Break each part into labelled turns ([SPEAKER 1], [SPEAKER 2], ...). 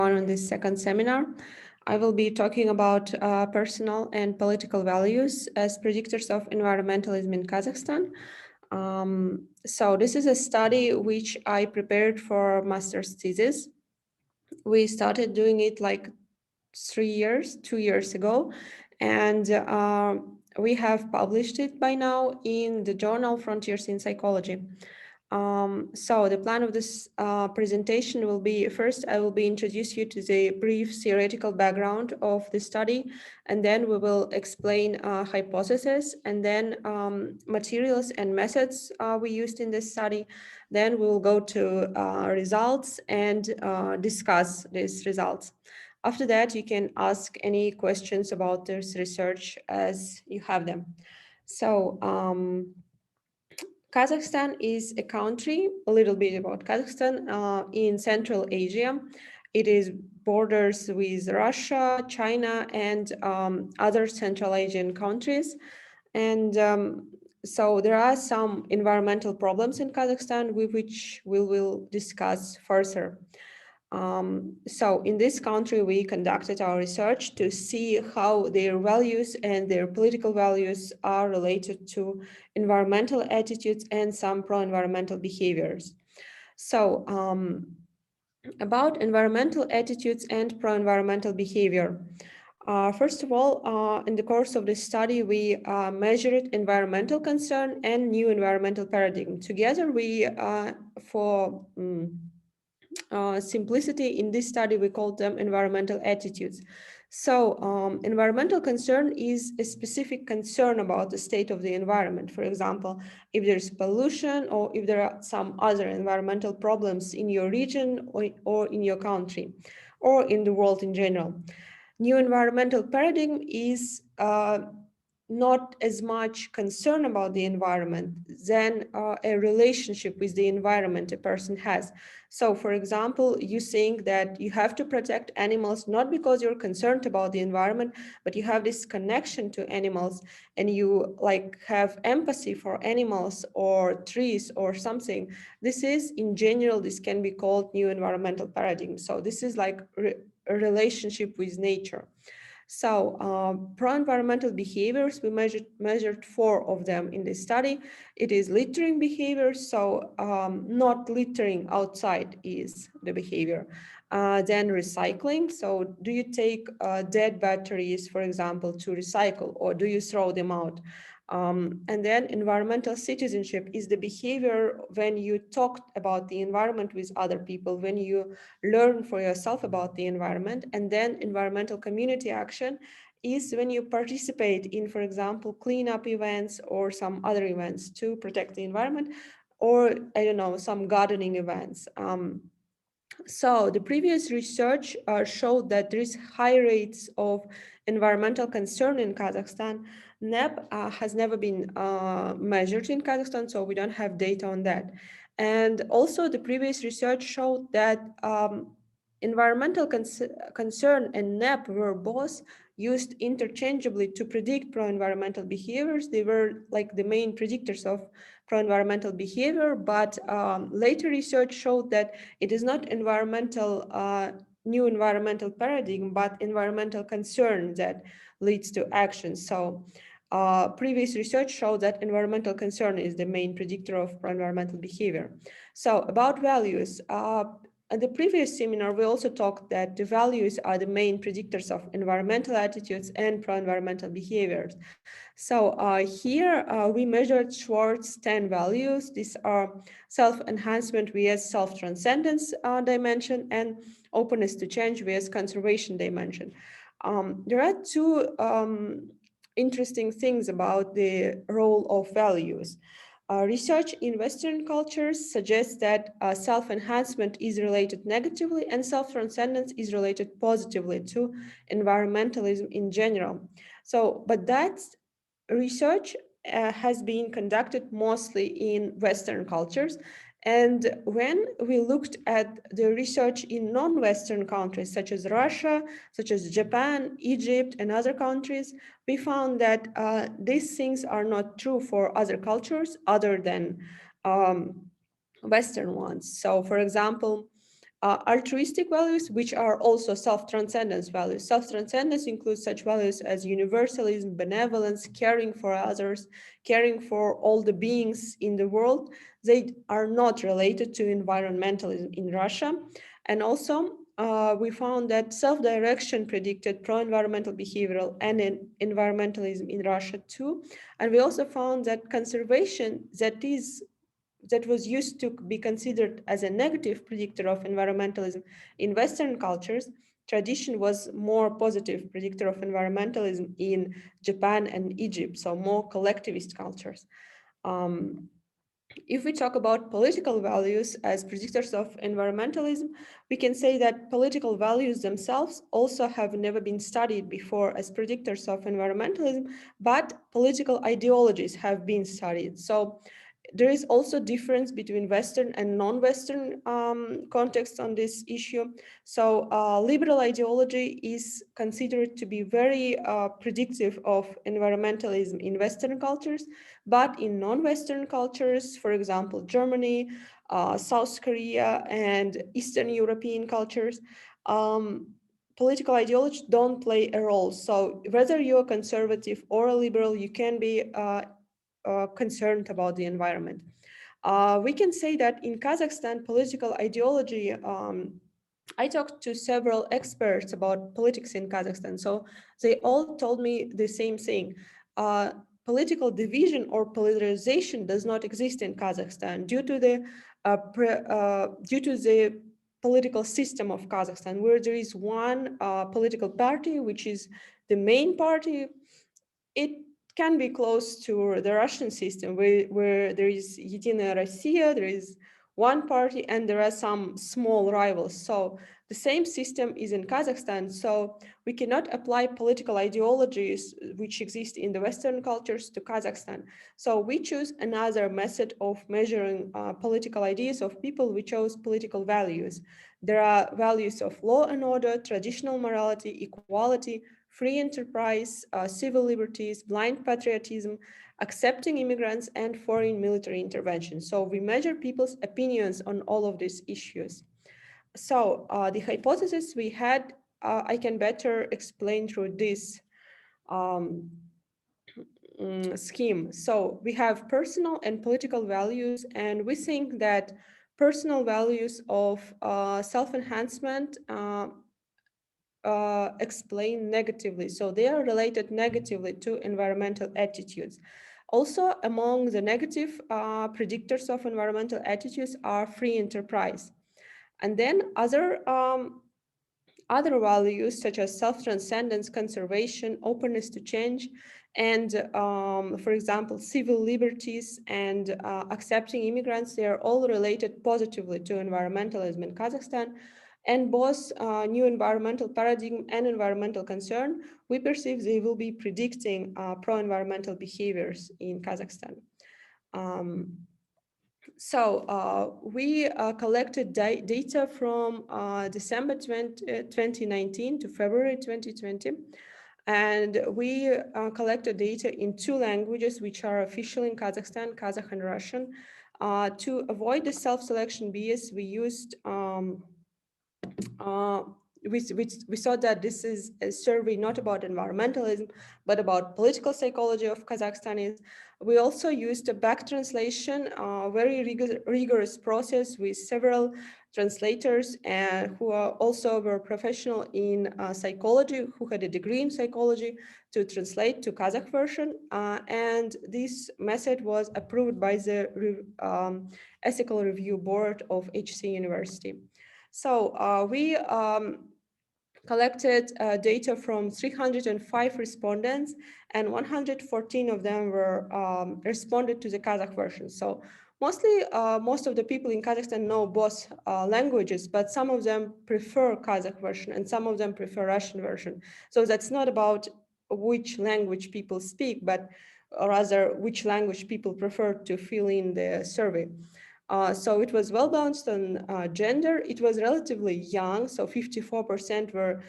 [SPEAKER 1] On this second seminar. I will be talking about personal and political values as predictors of environmentalism in Kazakhstan. So this is a study which I prepared for master's thesis. We started doing it like 2 years ago, and we have published it by now in the journal Frontiers in Psychology. So the plan of this presentation will be, first I will be introduce you to the brief theoretical background of the study, and then we will explain hypotheses, and then materials and methods we used in this study. Then we will go to results and discuss these results. After that, you can ask any questions about this research as you have them. So, Kazakhstan is a country, a little bit about Kazakhstan, in Central Asia. It is borders with Russia, China, and other Central Asian countries. And so there are some environmental problems in Kazakhstan, which we will discuss further. So in this country, we conducted our research to see how their values and their political values are related to environmental attitudes and some pro-environmental behaviors. So about environmental attitudes and pro-environmental behavior. First of all, in the course of this study, we measured environmental concern and new environmental paradigm. Together, we, for simplicity in this study, we call them environmental attitudes. So environmental concern is a specific concern about the state of the environment. For example, if there's pollution or if there are some other environmental problems in your region or in your country or in the world in general. New environmental paradigm is not as much concern about the environment than a relationship with the environment a person has. So for example, you think that you have to protect animals, not because you're concerned about the environment, but you have this connection to animals and you like have empathy for animals or trees or something. This is, in general, this can be called new environmental paradigm. So this is like a relationship with nature. So pro-environmental behaviors, we measured 4 of them in this study. It is littering behavior, so not littering outside is the behavior. Then recycling, so do you take dead batteries, for example, to recycle, or do you throw them out? And then environmental citizenship is the behavior when you talk about the environment with other people, when you learn for yourself about the environment. And then environmental community action is when you participate in, for example, cleanup events or some other events to protect the environment, or I don't know, some gardening events. So the previous research showed that there is high rates of environmental concern in Kazakhstan. NEP has never been measured in Kazakhstan, so we don't have data on that. And also the previous research showed that environmental concern and NEP were both used interchangeably to predict pro-environmental behaviors. They were like the main predictors of pro-environmental behavior, but later research showed that it is not new environmental paradigm, but environmental concern that leads to action. So previous research showed that environmental concern is the main predictor of pro-environmental behavior. So about values, at the previous seminar, we also talked that the values are the main predictors of environmental attitudes and pro-environmental behaviors. So here we measured Schwartz 10 values. These are self-enhancement vs self-transcendence dimension and openness to change vs conservation dimension. There are 2 interesting things about the role of values. Research in Western cultures suggests that self-enhancement is related negatively and self-transcendence is related positively to environmentalism in general. So, but that research has been conducted mostly in Western cultures. And when we looked at the research in non-Western countries, such as Russia, such as Japan, Egypt, and other countries, we found that these things are not true for other cultures other than Western ones. So, for example, Altruistic values, which are also self-transcendence values. Self-transcendence includes such values as universalism, benevolence, caring for others, caring for all the beings in the world. They are not related to environmentalism in Russia. And also, we found that self-direction predicted pro-environmental behavioral and environmentalism in Russia too. And we also found that conservation that was used to be considered as a negative predictor of environmentalism in Western cultures, tradition was more positive predictor of environmentalism in Japan and Egypt, so more collectivist cultures. Um, if we talk about political values as predictors of environmentalism, we can say that political values themselves also have never been studied before as predictors of environmentalism, but political ideologies have been studied. So there is also difference between Western and non-Western contexts on this issue. So liberal ideology is considered to be very predictive of environmentalism in Western cultures, but in non-Western cultures, for example, Germany, South Korea, and Eastern European cultures, political ideologies don't play a role. So whether you're conservative or a liberal, you can be concerned about the environment. We can say that in Kazakhstan, political ideology, I talked to several experts about politics in Kazakhstan. So they all told me the same thing. Political division or polarization does not exist in Kazakhstan due to the political system of Kazakhstan, where there is one political party, which is the main party. It can be close to the Russian system where there is Единая Россия, there is one party and there are some small rivals. So the same system is in Kazakhstan. So we cannot apply political ideologies which exist in the Western cultures to Kazakhstan. So we choose another method of measuring political ideas of people. We chose political values. There are values of law and order, traditional morality, equality, free enterprise, civil liberties, blind patriotism, accepting immigrants, and foreign military intervention. So we measure people's opinions on all of these issues. So the hypothesis we had, I can better explain through this scheme. So we have personal and political values, and we think that personal values of self-enhancement explain negatively. So they are related negatively to environmental attitudes. Also, among the negative predictors of environmental attitudes are free enterprise. And then other values such as self-transcendence, conservation, openness to change, and for example, civil liberties and accepting immigrants, they are all related positively to environmentalism in Kazakhstan. And both new environmental paradigm and environmental concern, we perceive they will be predicting pro-environmental behaviors in Kazakhstan. We collected data from December 2019 to February 2020. And we collected data in two languages, which are official in Kazakhstan, Kazakh and Russian. To avoid the self-selection bias, we used we saw that this is a survey not about environmentalism, but about political psychology of Kazakhstanis. We also used a back translation, very rigorous process with several translators and who are also were professional in psychology, who had a degree in psychology to translate to Kazakh version. And this method was approved by the Ethical Review Board of HSE University. So we collected data from 305 respondents, and 114 of them were responded to the Kazakh version. So mostly, most of the people in Kazakhstan know both languages, but some of them prefer Kazakh version and some of them prefer Russian version. So that's not about which language people speak, but rather which language people prefer to fill in the survey. So it was well balanced on gender. It was relatively young, so 54% were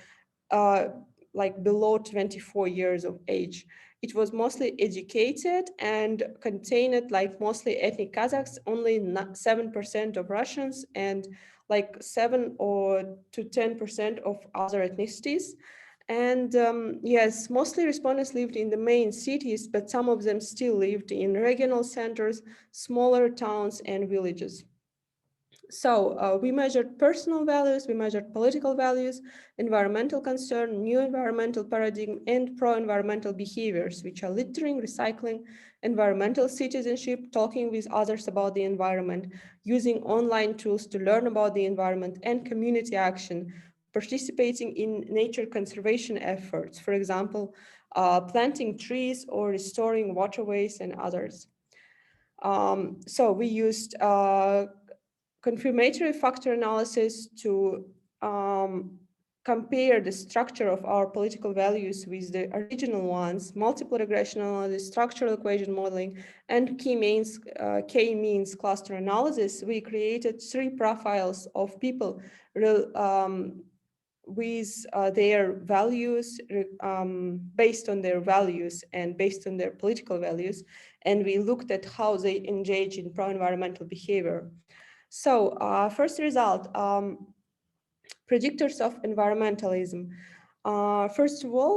[SPEAKER 1] like below 24 years of age. It was mostly educated and contained like mostly ethnic Kazakhs, only 7% of Russians, and like 7 or to 10% of other ethnicities. And yes, mostly respondents lived in the main cities, but some of them still lived in regional centers, smaller towns, and villages. So we measured personal values, we measured political values, environmental concern, new environmental paradigm, and pro-environmental behaviors, which are littering, recycling, environmental citizenship, talking with others about the environment, using online tools to learn about the environment, and community action, participating in nature conservation efforts, for example, planting trees or restoring waterways and others. So we used confirmatory factor analysis to compare the structure of our political values with the original ones, multiple regression analysis, structural equation modeling, and K-means cluster analysis. We created 3 profiles of people with their values, based on their values and based on their political values. And we looked at how they engage in pro-environmental behavior. So first result, predictors of environmentalism. First of all,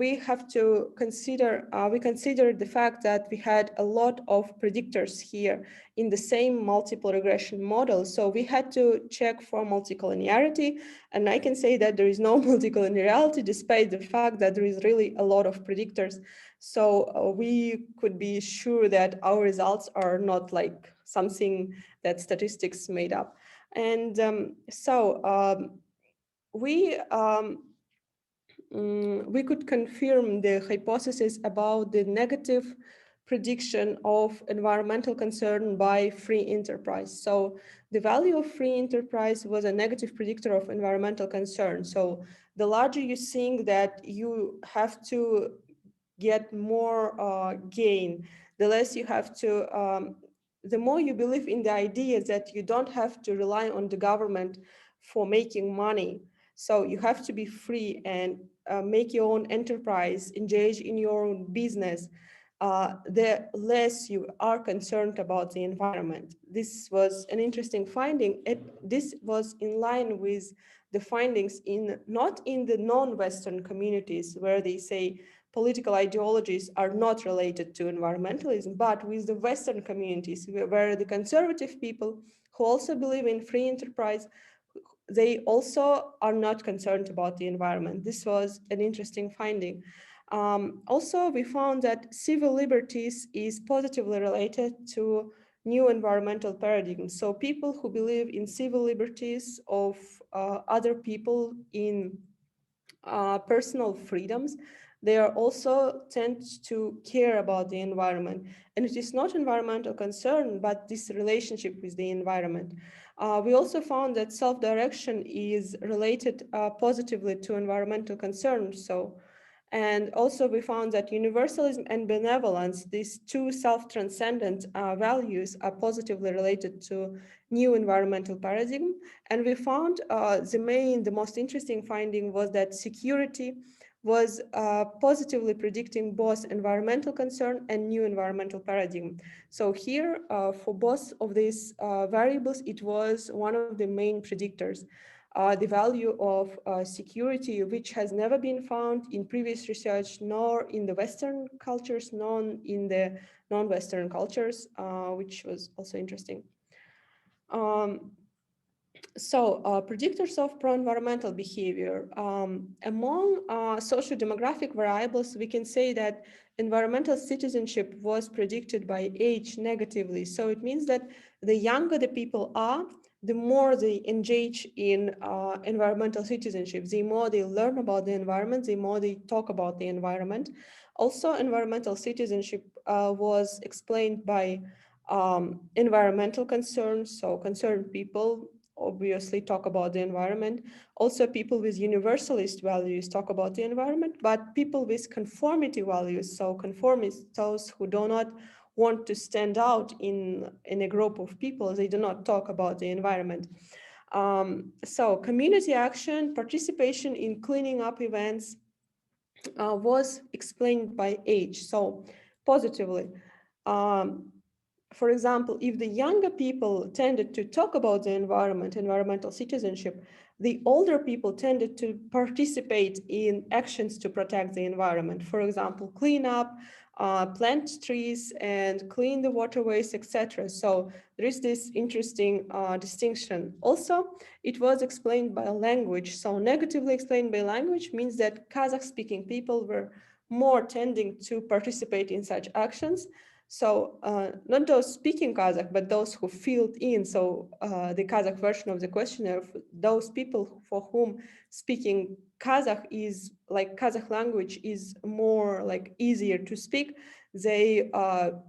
[SPEAKER 1] we have to consider, we considered the fact that we had a lot of predictors here in the same multiple regression model. So we had to check for multicollinearity, and I can say that there is no multicollinearity despite the fact that there is really a lot of predictors. So we could be sure that our results are not like something that statistics made up. And we could confirm the hypothesis about the negative prediction of environmental concern by free enterprise. So the value of free enterprise was a negative predictor of environmental concern. So the larger you think that you have to get more gain, the less you have to, the more you believe in the idea that you don't have to rely on the government for making money. So you have to be free and make your own enterprise, engage in your own business, the less you are concerned about the environment. This was an interesting finding. This was in line with the findings not in the non-Western communities where they say political ideologies are not related to environmentalism, but with the Western communities where the conservative people who also believe in free enterprise, they also are not concerned about the environment. This was an interesting finding. Also, we found that civil liberties is positively related to new environmental paradigms. So people who believe in civil liberties of other people in personal freedoms, they are also tend to care about the environment. And it is not environmental concern, but this relationship with the environment. We also found that self-direction is related positively to environmental concerns. And also we found that universalism and benevolence, these 2 self-transcendent values, are positively related to new environmental paradigm. And we found the most interesting finding was that security was positively predicting both environmental concern and new environmental paradigm. So here, for both of these variables, it was one of the main predictors. The value of security, which has never been found in previous research, nor in the Western cultures, nor in the non-Western cultures, which was also interesting. Predictors of pro-environmental behavior. Among socio-demographic variables, we can say that environmental citizenship was predicted by age negatively. So it means that the younger the people are, the more they engage in environmental citizenship, the more they learn about the environment, the more they talk about the environment. Also, environmental citizenship was explained by environmental concerns. So concerned people obviously talk about the environment. Also, people with universalist values talk about the environment, but people with conformity values, so conformists, those who do not want to stand out in a group of people, they do not talk about the environment. So community action, participation in cleaning up events was explained by age, so positively. for example, if the younger people tended to talk about the environment, environmental citizenship, the older people tended to participate in actions to protect the environment. For example, clean up, plant trees, and clean the waterways, etc. So there is this interesting distinction. Also, it was explained by language. So negatively explained by language means that Kazakh-speaking people were more tending to participate in such actions. So not those speaking Kazakh, but those who filled in. So the Kazakh version of the questionnaire, those people for whom speaking Kazakh is like Kazakh language is more like easier to speak, they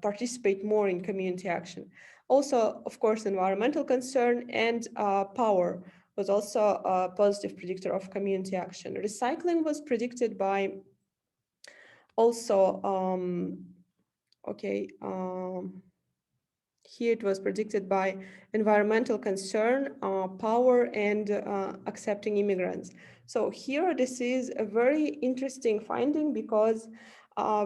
[SPEAKER 1] participate more in community action. Also, of course, environmental concern and power was also a positive predictor of community action. Recycling was predicted by also here it was predicted by environmental concern, power, and accepting immigrants. So here this is a very interesting finding because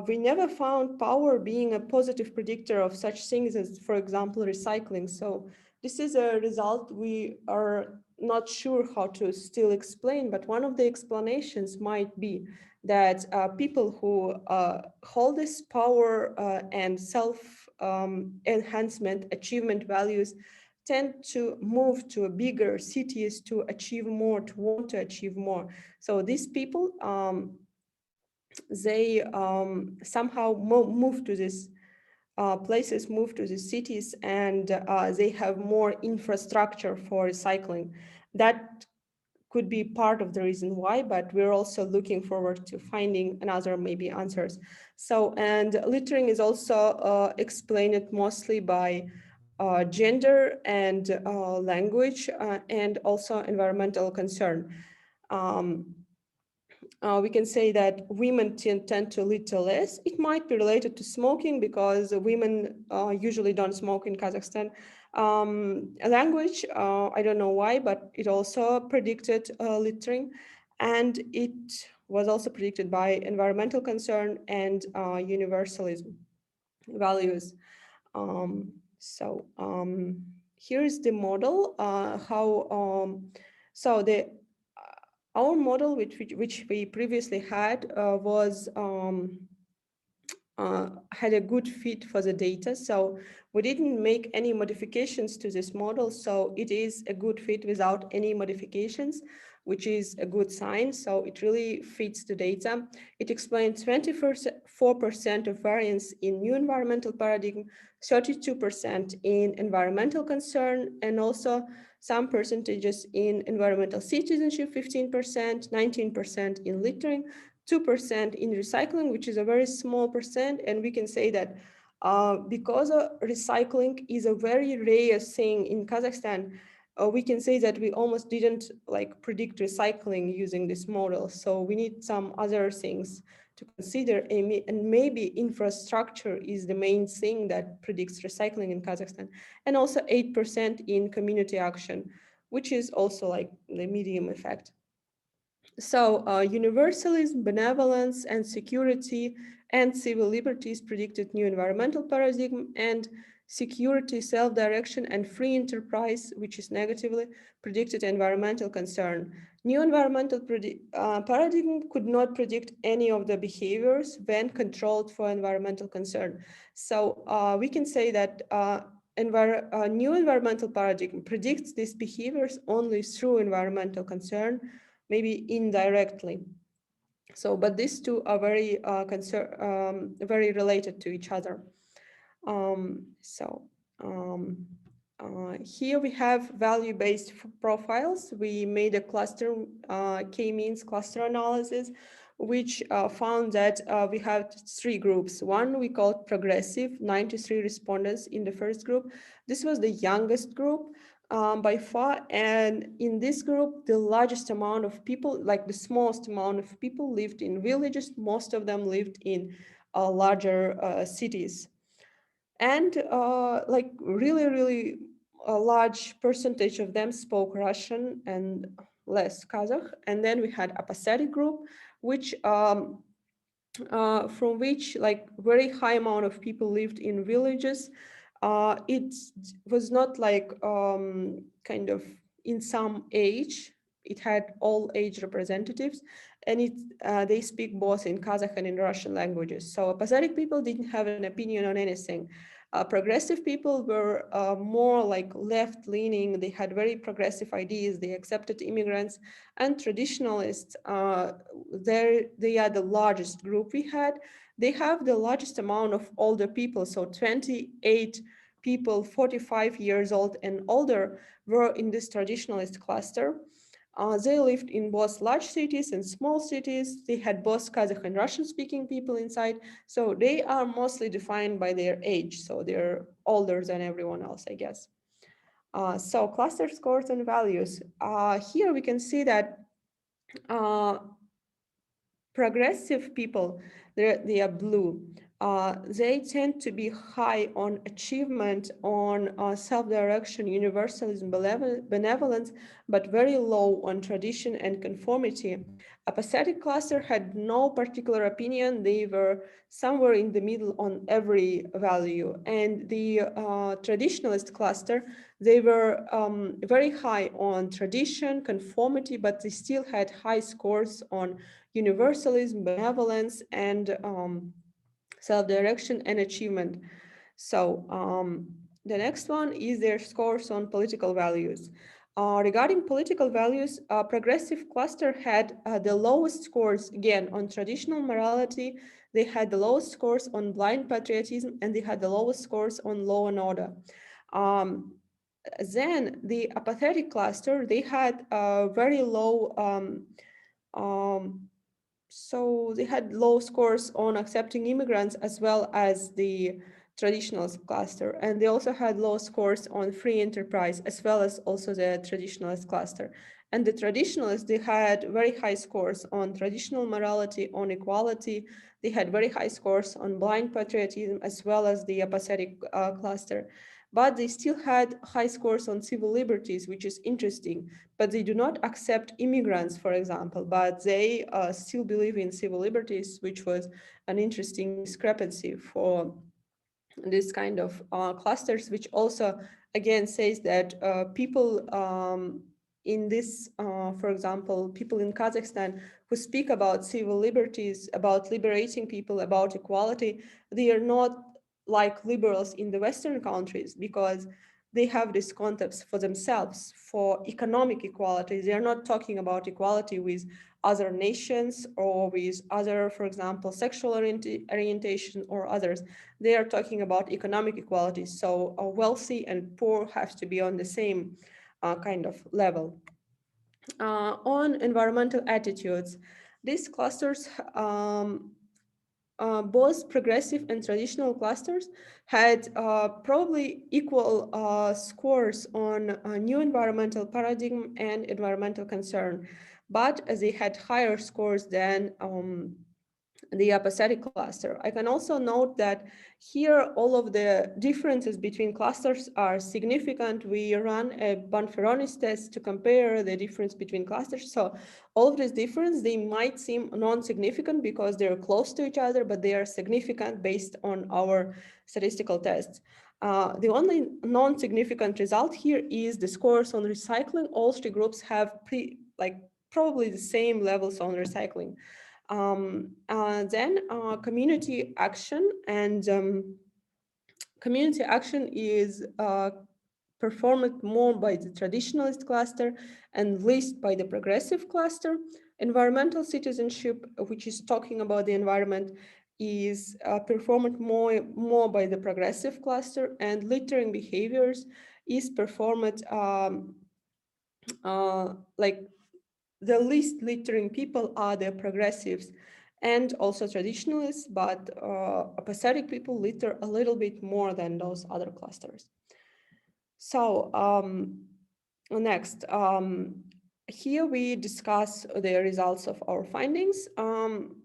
[SPEAKER 1] we never found power being a positive predictor of such things as, for example, recycling. So this is a result we are not sure how to still explain, but one of the explanations might be that people who hold this power and self-enhancement achievement values tend to move to bigger cities to achieve more, to want to achieve more. So these people, they somehow move to these places, move to the cities, and they have more infrastructure for recycling. That could be part of the reason why, but we're also looking forward to finding another maybe answers. So, and littering is also explained mostly by gender and language and also environmental concern. Um, we can say that women tend to litter less. It might be related to smoking because women usually don't smoke in Kazakhstan. Language, I don't know why, but it also predicted littering, and it was also predicted by environmental concern and universalism values. Here is the model, so the our model, which we previously had, was had a good fit for the data. So we didn't make any modifications to this model. So it is a good fit without any modifications, which is a good sign. So it really fits the data. It explains 24% of variance in new environmental paradigm, 32% in environmental concern, and also some percentages in environmental citizenship, 15%, 19% in littering, 2% in recycling, which is a very small percent. And we can say that because recycling is a very rare thing in Kazakhstan, we can say that we almost didn't like predict recycling using this model. So we need some other things to consider, and maybe infrastructure is the main thing that predicts recycling in Kazakhstan, and also 8% in community action, which is also like the medium effect. So universalism, benevolence, and security and civil liberties predicted new environmental paradigm, and security, self-direction, and free enterprise, which is negatively predicted environmental concern. New environmental paradigm could not predict any of the behaviors when controlled for environmental concern. So we can say that new environmental paradigm predicts these behaviors only through environmental concern, maybe indirectly. So, but these two are very very related to each other. Here we have value-based profiles. We made a cluster, k-means cluster analysis, which found that we have three groups. One we called progressive, 93 respondents in the first group. This was the youngest group by far, and in this group, the largest amount of people, like the smallest amount of people, lived in villages. Most of them lived in larger cities. And like really a large percentage of them spoke Russian and less Kazakh. And then we had apathetic group, which from which like very high amount of people lived in villages, It was not like kind of in some age. It had all age representatives, and they speak both in Kazakh and in Russian languages. So apathetic people didn't have an opinion on anything. Progressive people were more like left-leaning. They had very progressive ideas. They accepted immigrants, and traditionalists. They are the largest group we had. They have the largest amount of older people. So 28 people 45 years old and older were in this traditionalist cluster. They lived in both large cities and small cities. They had both Kazakh and Russian speaking people inside. So they are mostly defined by their age. So they're older than everyone else, I guess. So cluster scores and values. Here we can see that uh, progressive people, they are blue. They tend to be high on achievement, on self-direction, universalism, benevolence, but very low on tradition and conformity. A Pathetic cluster had no particular opinion. They were somewhere in the middle on every value. And the traditionalist cluster, they were very high on tradition, conformity, but they still had high scores on universalism, benevolence, and self-direction and achievement. So the next one is their scores on political values. Regarding political values, progressive cluster had the lowest scores, again, on traditional morality. They had the lowest scores on blind patriotism, and they had the lowest scores on law and order. Um, then the apathetic cluster, they had very low so they had low scores on accepting immigrants as well as the traditionalist cluster. And they also had low scores on free enterprise as well as also the traditionalist cluster. And the traditionalists, they had very high scores on traditional morality, on equality. They had very high scores on blind patriotism as well as the apathetic cluster. But they still had high scores on civil liberties, which is interesting, but they do not accept immigrants, for example, but they still believe in civil liberties, which was an interesting discrepancy for this kind of clusters, which also, again, says that people in this, for example, people in Kazakhstan who speak about civil liberties, about liberating people, about equality, they are not like liberals in the Western countries because they have these concepts for themselves for economic equality. They are not talking about equality with other nations or with other, for example, sexual orientation or others. They are talking about economic equality. So wealthy and poor have to be on the same kind of level. On environmental attitudes, these clusters, both progressive and traditional clusters, had probably equal scores on new environmental paradigm and environmental concern, but they had higher scores than the apathetic cluster. I can also note that here all of the differences between clusters are significant. We run a Bonferronis test to compare the difference between clusters. So all of these differences, they might seem non-significant because they're close to each other, but they are significant based on our statistical tests. The only non-significant result here is the scores on recycling. All three groups have probably the same levels on recycling. Then community action, and community action is performed more by the traditionalist cluster and least by the progressive cluster. Environmental citizenship, which is talking about the environment, is performed more by the progressive cluster, and littering behaviors is performed like the least littering people are the progressives and also traditionalists, but apathetic people litter a little bit more than those other clusters. So next, here we discuss the results of our findings. One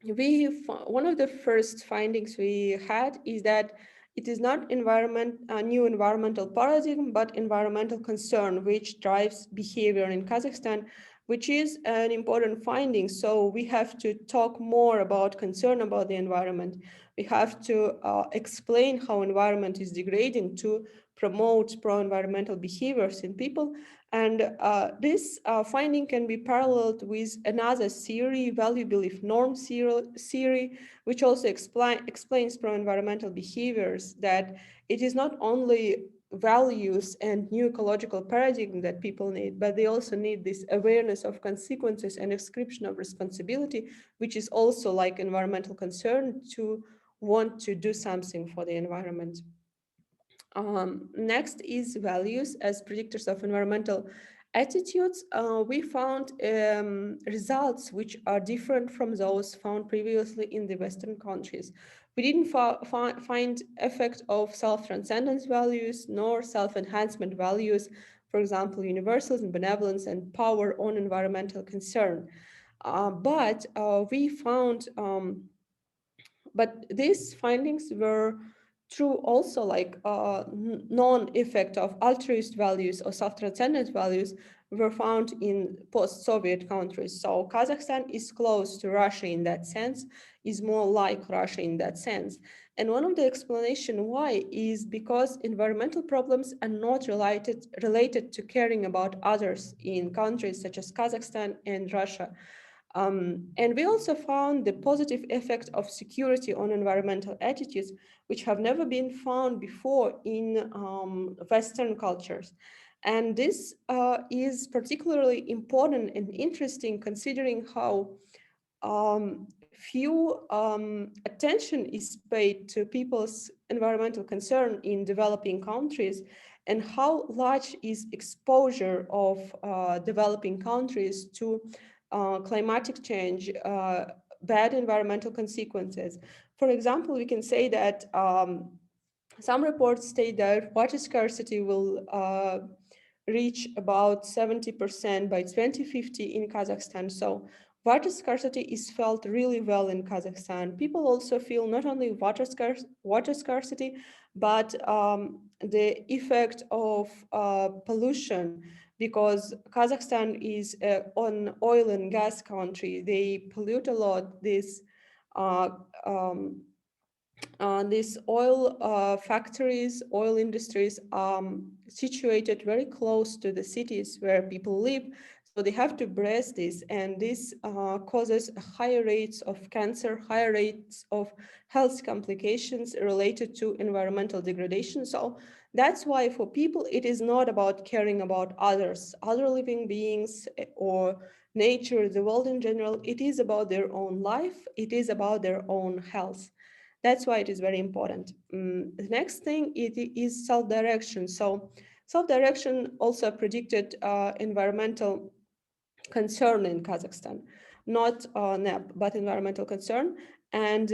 [SPEAKER 1] of the first findings we had is that it is not a new environmental paradigm, but environmental concern, which drives behavior in Kazakhstan. which is an important finding. So we have to talk more about concern about the environment. We have to explain how environment is degrading to promote pro-environmental behaviors in people. And this finding can be paralleled with another theory, value belief norm theory, which also explains pro-environmental behaviors, that it is not only values and new ecological paradigm that people need, but they also need this awareness of consequences and ascription of responsibility, which is also like environmental concern, to want to do something for the environment. Next is values as predictors of environmental attitudes. We found results which are different from those found previously in the Western countries. We didn't find effect of self-transcendence values nor self-enhancement values, for example, universalism, benevolence, and power on environmental concern. But we found but these findings were true also, like non-effect of altruist values or self-transcendent values were found in post-Soviet countries. So Kazakhstan is close to Russia in that sense, is more like Russia in that sense. And one of the explanation why is because environmental problems are not related to caring about others in countries such as Kazakhstan and Russia. And we also found the positive effect of security on environmental attitudes, which have never been found before in Western cultures. And this is particularly important and interesting considering how few attention is paid to people's environmental concern in developing countries, and how large is exposure of developing countries to climatic change, bad environmental consequences. For example, we can say that some reports state that water scarcity will reach about 70% by 2050 in Kazakhstan. So water scarcity is felt really well in Kazakhstan. People also feel not only water scarcity, but the effect of pollution, because Kazakhstan is an oil and gas country. They pollute a lot. Uh, um, these oil factories, oil industries situated very close to the cities where people live. So they have to brace this, and this causes higher rates of cancer, higher rates of health complications related to environmental degradation. So that's why for people, it is not about caring about others, other living beings or nature, the world in general. It is about their own life. It is about their own health. That's why it is very important. The next thing is self-direction. So self-direction also predicted environmental concern in Kazakhstan, not NEP, but environmental concern. And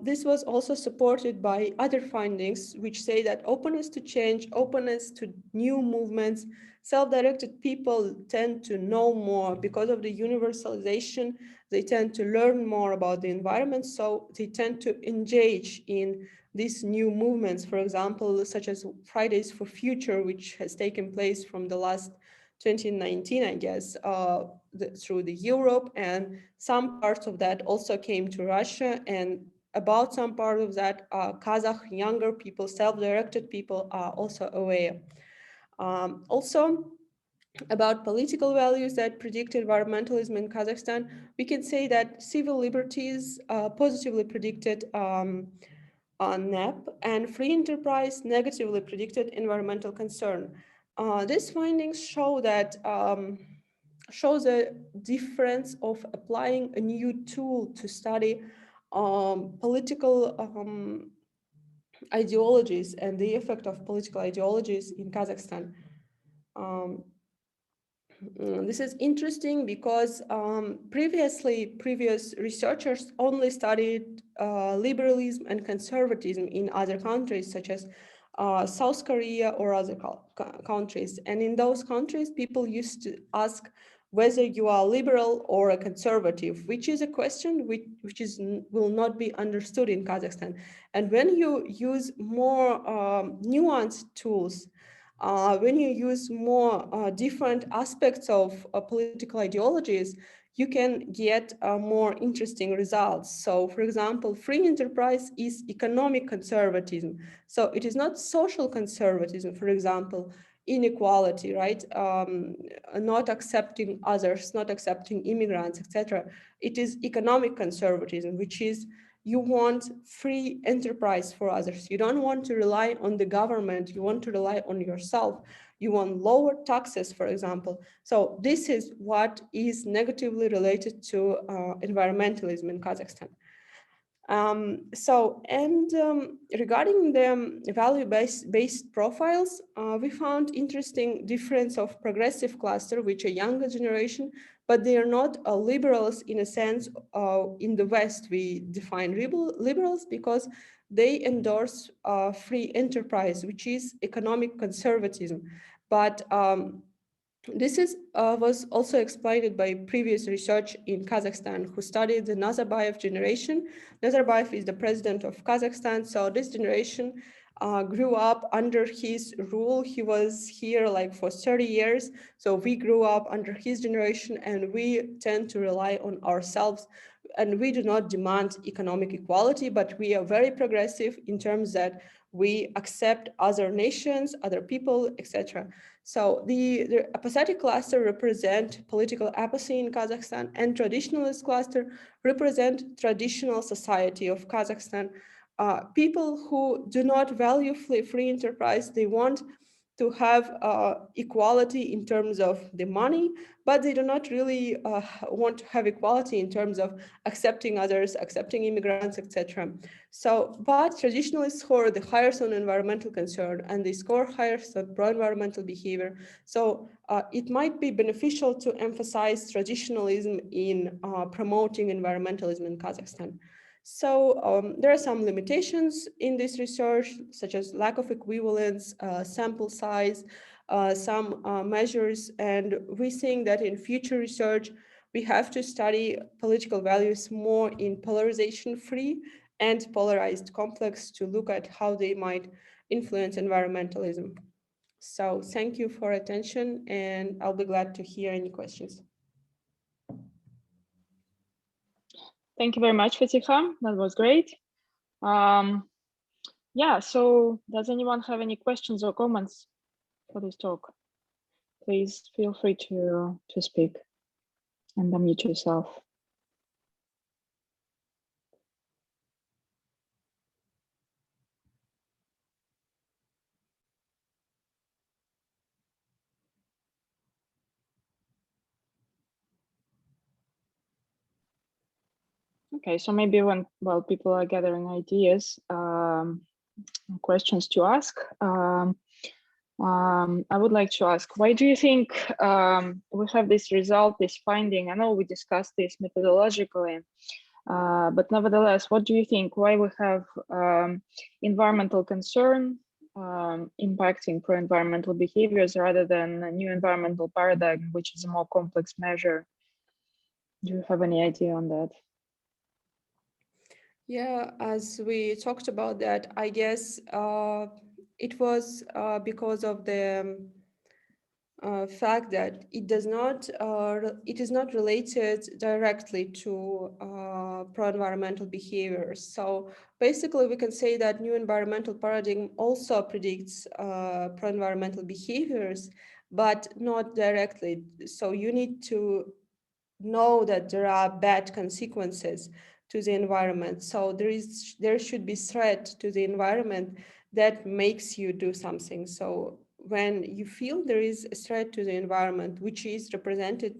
[SPEAKER 1] this was also supported by other findings, which say that openness to change, openness to new movements, self-directed people tend to know more because of the universalization. They tend to learn more about the environment, so they tend to engage in these new movements, for example, such as Fridays for Future, which has taken place from the last 2019, I guess, through the Europe, and some parts of that also came to Russia, and about some part of that, Kazakh younger people, self-directed people are also aware. Also, about political values that predict environmentalism in Kazakhstan, we can say that civil liberties positively predicted on NEP, and free enterprise negatively predicted environmental concern. These findings show that shows a difference of applying a new tool to study political ideologies and the effect of political ideologies in Kazakhstan. Um, this is interesting because previous researchers only studied liberalism and conservatism in other countries, such as South Korea or other countries. And in those countries, people used to ask whether you are liberal or a conservative, which is a question which will not be understood in Kazakhstan. And when you use more nuanced tools, when you use more different aspects of political ideologies, you can get more interesting results. So, for example, free enterprise is economic conservatism. So it is not social conservatism, for example, inequality, right? Not accepting others, not accepting immigrants, etc. It is economic conservatism, which is you want free enterprise for others. You don't want to rely on the government. You want to rely on yourself. You want lower taxes, for example. So this is what is negatively related to environmentalism in Kazakhstan. Regarding the value-based profiles, we found interesting difference of progressive cluster, which are younger generation, but they are not liberals in a sense. In the West, we define liberals because they endorse free enterprise, which is economic conservatism. But this was also explained by previous research in Kazakhstan, who studied the Nazarbayev generation. Nazarbayev is the president of Kazakhstan, so this generation grew up under his rule. He was here like for 30 years, so we grew up under his generation, and we tend to rely on ourselves. And we do not demand economic equality, but we are very progressive in terms that we accept other nations, other people, etc. So the apathetic cluster represent political apathy in Kazakhstan, and traditionalist cluster represent traditional society of Kazakhstan. People who do not value free enterprise, they want to have equality in terms of the money, but they do not really want to have equality in terms of accepting others, accepting immigrants, etc. So, but traditionalists score the highest on environmental concern, and they score highest on pro-environmental behavior. So it might be beneficial to emphasize traditionalism in promoting environmentalism in Kazakhstan. So there are some limitations in this research, such as lack of equivalence, sample size, some measures, and we think that in future research, we have to study political values more in polarization-free and polarized complex to look at how they might influence environmentalism. So thank you for attention, and I'll be glad to hear any questions.
[SPEAKER 2] Thank you very much, Fatikha. That was great. Yeah, so does anyone have any questions or comments for this talk? Please feel free to speak and unmute yourself. Okay, so maybe while people are gathering ideas, questions to ask, I would like to ask, why do you think we have this result, this finding? I know we discussed this methodologically, but nevertheless, what do you think? Why we have environmental concern impacting pro-environmental behaviors rather than a new environmental paradigm, which is a more complex measure? Do you have any idea on that?
[SPEAKER 1] Yeah, as we talked about that, I guess it was because of the fact that it is not related directly to pro-environmental behaviors. So basically, we can say that new environmental paradigm also predicts pro-environmental behaviors, but not directly. So you need to know that there are bad consequences to the environment. So there should be threat to the environment that makes you do something. So when you feel there is a threat to the environment, which is represented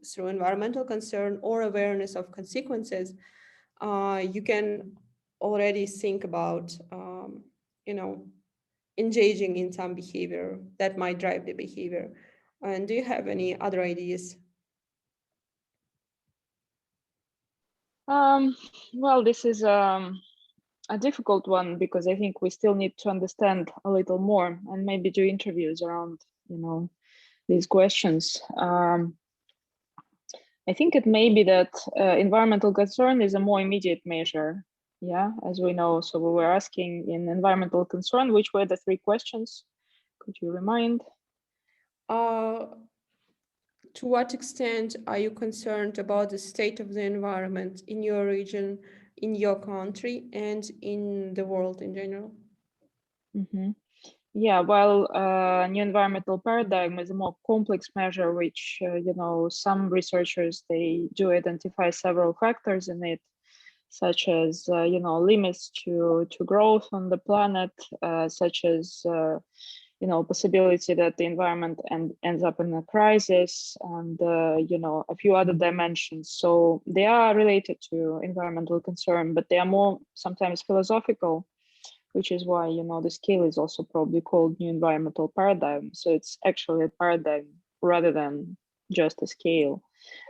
[SPEAKER 1] through environmental concern or awareness of consequences, you can already think about, engaging in some behavior that might drive the behavior. And do you have any other ideas?
[SPEAKER 2] Well, this is a difficult one because I think we still need to understand a little more and maybe do interviews around, these questions. I think it may be that environmental concern is a more immediate measure. Yeah, as we know. So we were asking in environmental concern, which were the 3 questions Could you remind?
[SPEAKER 1] To what extent are you concerned about the state of the environment in your region, in your country, and in the world in general?
[SPEAKER 2] Mm-hmm. Yeah, well, new environmental paradigm is a more complex measure, which, you know, some researchers, they do identify several factors in it, such as, you know, limits to growth on the planet, such as, you know, possibility that the environment ends up in a crisis, and, you know, a few other dimensions. So they are related to environmental concern, but they are more sometimes philosophical, which is why, you know, the scale is also probably called new environmental paradigm. So it's actually a paradigm rather than just a scale.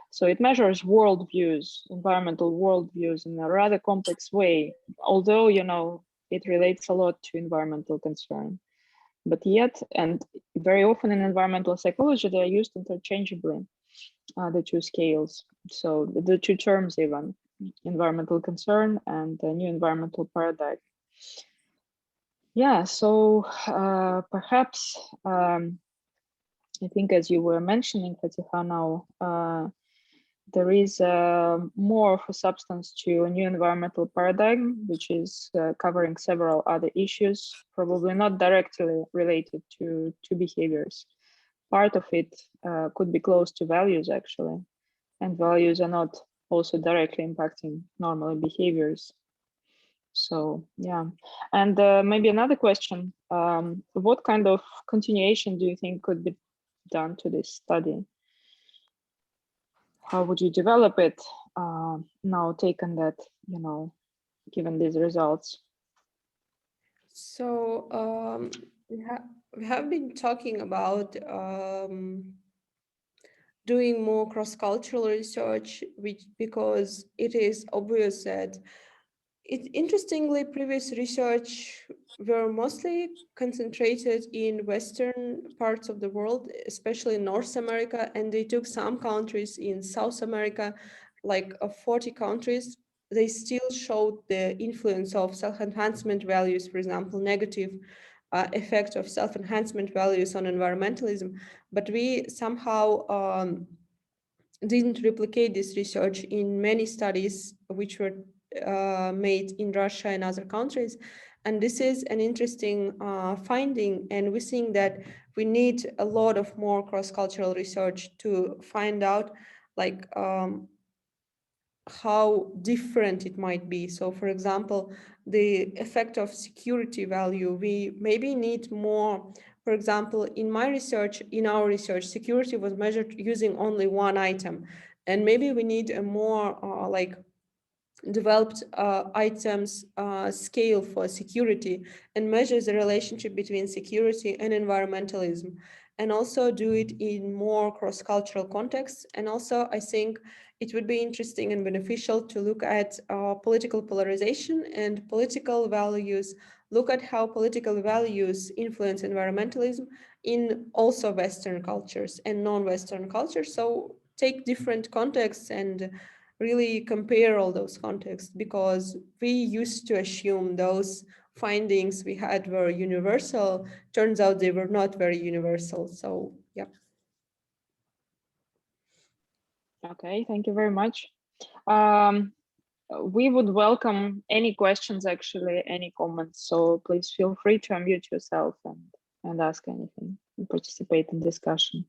[SPEAKER 2] So it measures worldviews, environmental worldviews in a rather complex way, although, you know, it relates a lot to environmental concern. But yet, and very often in environmental psychology, they are used interchangeably, the two scales. So the two terms even, environmental concern and the new environmental paradigm. Yeah, so perhaps I think, as you were mentioning, Fatikha, now there is more of a substance to a new environmental paradigm, which is covering several other issues, probably not directly related to behaviors. Part of it could be close to values, actually, and values are not also directly impacting normally behaviors. So yeah, and maybe another question, what kind of continuation do you think could be done to this study? How would you develop it now, taken that, you know, given these results?
[SPEAKER 1] So we have been talking about doing more cross-cultural research, which because it is obvious that interestingly, previous research were mostly concentrated in Western parts of the world, especially North America, and they took some countries in South America, like 40 countries. They still showed the influence of self-enhancement values, for example, negative effect of self-enhancement values on environmentalism. But we somehow didn't replicate this research in many studies which were made in Russia and other countries. And this is an interesting finding. And we think that we need a lot of more cross-cultural research to find out like how different it might be. So for example, the effect of security value, we maybe need more. For example, in our research, security was measured using only one item. And maybe we need a more like developed items scale for security and measure the relationship between security and environmentalism, and also do it in more cross-cultural contexts. And also, I think it would be interesting and beneficial to look at political polarization and political values, look at how political values influence environmentalism in also Western cultures and non-Western cultures. So take different contexts and really compare all those contexts, because we used to assume those findings we had were universal. Turns out they were not very universal. So yeah.
[SPEAKER 2] Okay, thank you very much. We would welcome any questions, actually, any comments. So please feel free to unmute yourself and ask anything and participate in discussion.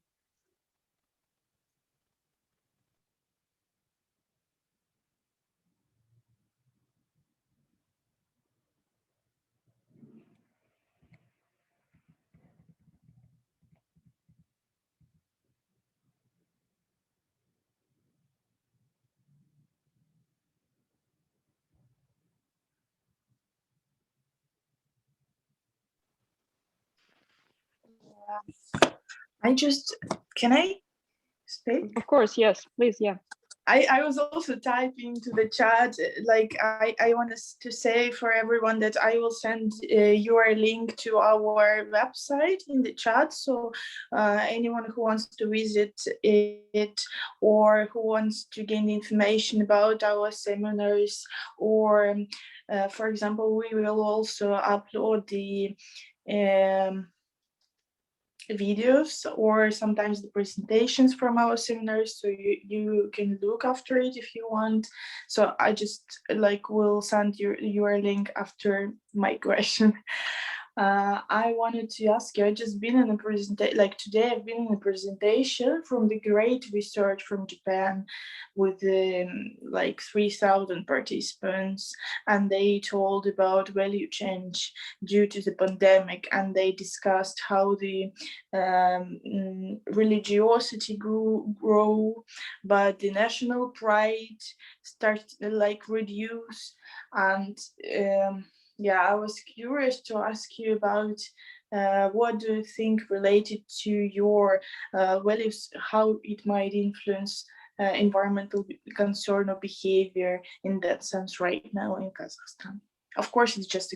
[SPEAKER 3] Can I speak?
[SPEAKER 2] Of course, yes, please, yeah.
[SPEAKER 3] I was also typing to the chat, like I want to say for everyone that I will send your link to our website in the chat. So anyone who wants to visit it or who wants to gain information about our seminars, or for example, we will also upload the videos or sometimes the presentations from our seminars, so you can look after it if you want. So I just will send your link after my question. I wanted to ask you, I just been in a presentation, today I've been in a presentation from the great research from Japan with 3,000 participants, and they told about value change due to the pandemic, and they discussed how the religiosity grow, but the national pride started reduce, and yeah, I was curious to ask you about what do you think related to your values, how it might influence environmental concern or behavior in that sense right now in Kazakhstan. Of course, it's just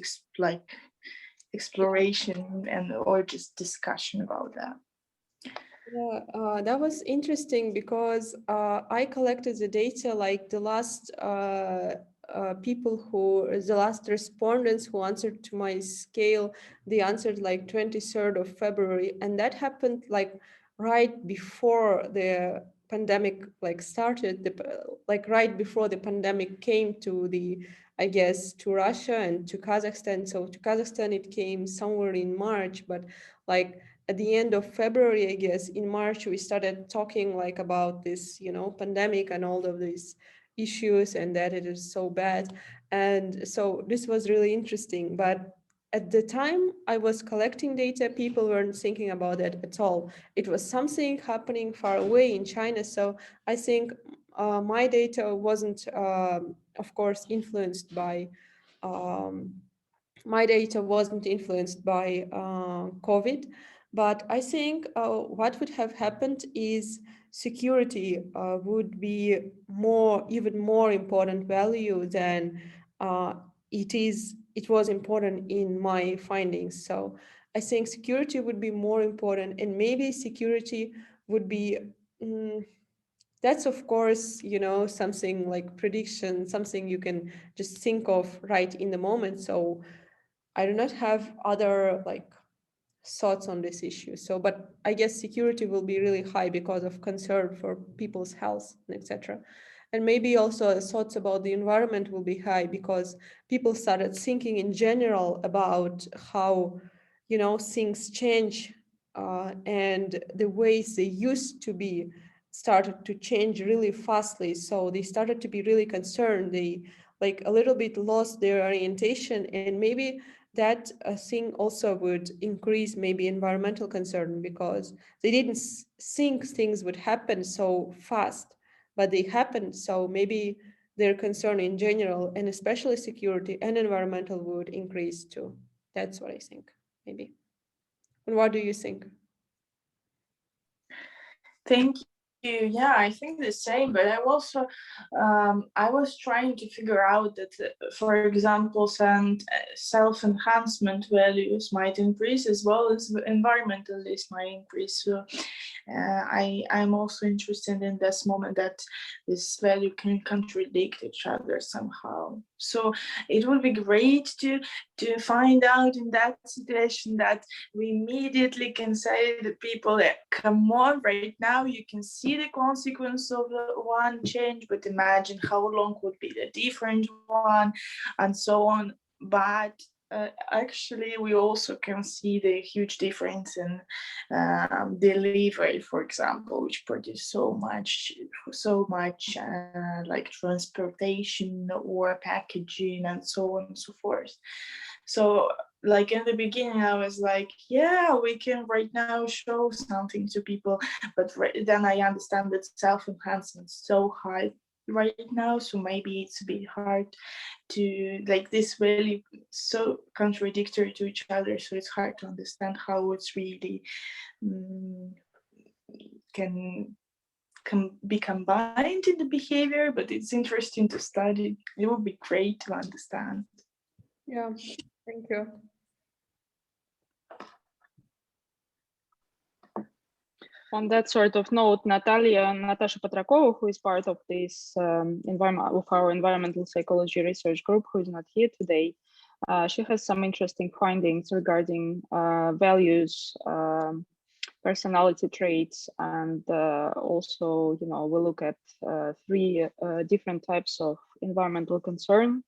[SPEAKER 3] exploration or just discussion about that.
[SPEAKER 1] Yeah, that was interesting because I collected the data the last the last respondents who answered to my scale, they answered 23rd of February, and that happened right before the pandemic started, right before the pandemic came to I guess to Russia and to Kazakhstan. So to Kazakhstan it came somewhere in March, but at the end of February, I guess in March, we started talking about this, pandemic and all of these issues and that it is so bad. And so this was really interesting. But at the time I was collecting data, people weren't thinking about it at all. It was something happening far away in China. So I think my data wasn't, of course, influenced by my data wasn't influenced by COVID, but I think what would have happened is security would be even more important value than it was important in my findings. So I think security would be more important, and maybe security would be that's of course, something like prediction, something you can just think of right in the moment. So I do not have other thoughts on this issue. So, but I guess security will be really high because of concern for people's health, etc. And maybe also thoughts about the environment will be high because people started thinking in general about how, things change and the ways they used to be started to change really fastly. So they started to be really concerned. They a little bit lost their orientation, and maybe that thing also would increase maybe environmental concern because they didn't think things would happen so fast, but they happened. So maybe their concern in general, and especially security and environmental, would increase too. That's what I think, maybe. And what do you think?
[SPEAKER 3] Thank you. Yeah, I think the same, but I also I was trying to figure out that, for example, some self-enhancement values might increase as well as environmentalists might increase. So I'm also interested in this moment that this value can contradict each other somehow. So it would be great to find out in that situation that we immediately can say to people that, come on, right now you can see the consequence of the one change, but imagine how long would be the different one, and so on. But actually, we also can see the huge difference in delivery, for example, which produce so much like transportation or packaging and so on and so forth. So like in the beginning, I was like, yeah, we can right now show something to people, but then I understand that self-enhancement is so high right now, so maybe it's a bit hard to this value so contradictory to each other, so it's hard to understand how it's really can be combined in the behavior, but it's interesting to study. It would be great to understand.
[SPEAKER 1] Yeah, thank you.
[SPEAKER 2] On that sort of note, Natasha Petrakova, who is part of this of our environmental psychology research group, who is not here today, she has some interesting findings regarding values personality traits, and also, we look at 3 different types of environmental concern,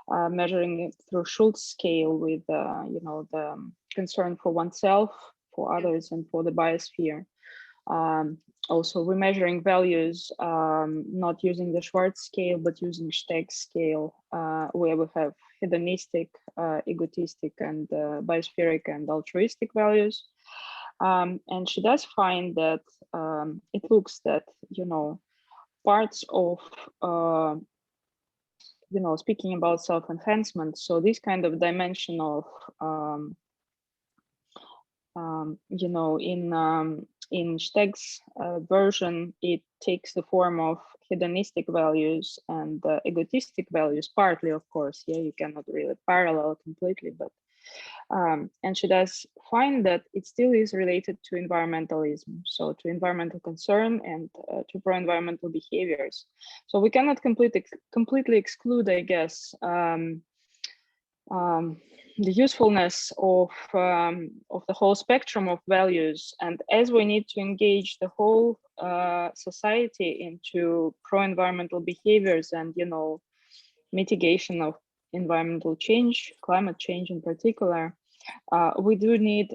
[SPEAKER 2] measuring it through Schultz scale with, the concern for oneself, for others, and for the biosphere. Also, we're measuring values, not using the Schwartz scale, but using Steg scale, where we have hedonistic, egotistic, and biospheric and altruistic values. And she does find that it looks that, parts of, speaking about self-enhancement, so this kind of dimension of, in Steg's version, it takes the form of hedonistic values and egotistic values, partly, of course. Yeah, you cannot really parallel completely, but and she does find that it still is related to environmentalism, so to environmental concern and to pro-environmental behaviors. So we cannot completely exclude, I guess, the usefulness of the whole spectrum of values. And as we need to engage the whole society into pro-environmental behaviors and, mitigation of environmental change, climate change in particular, we do need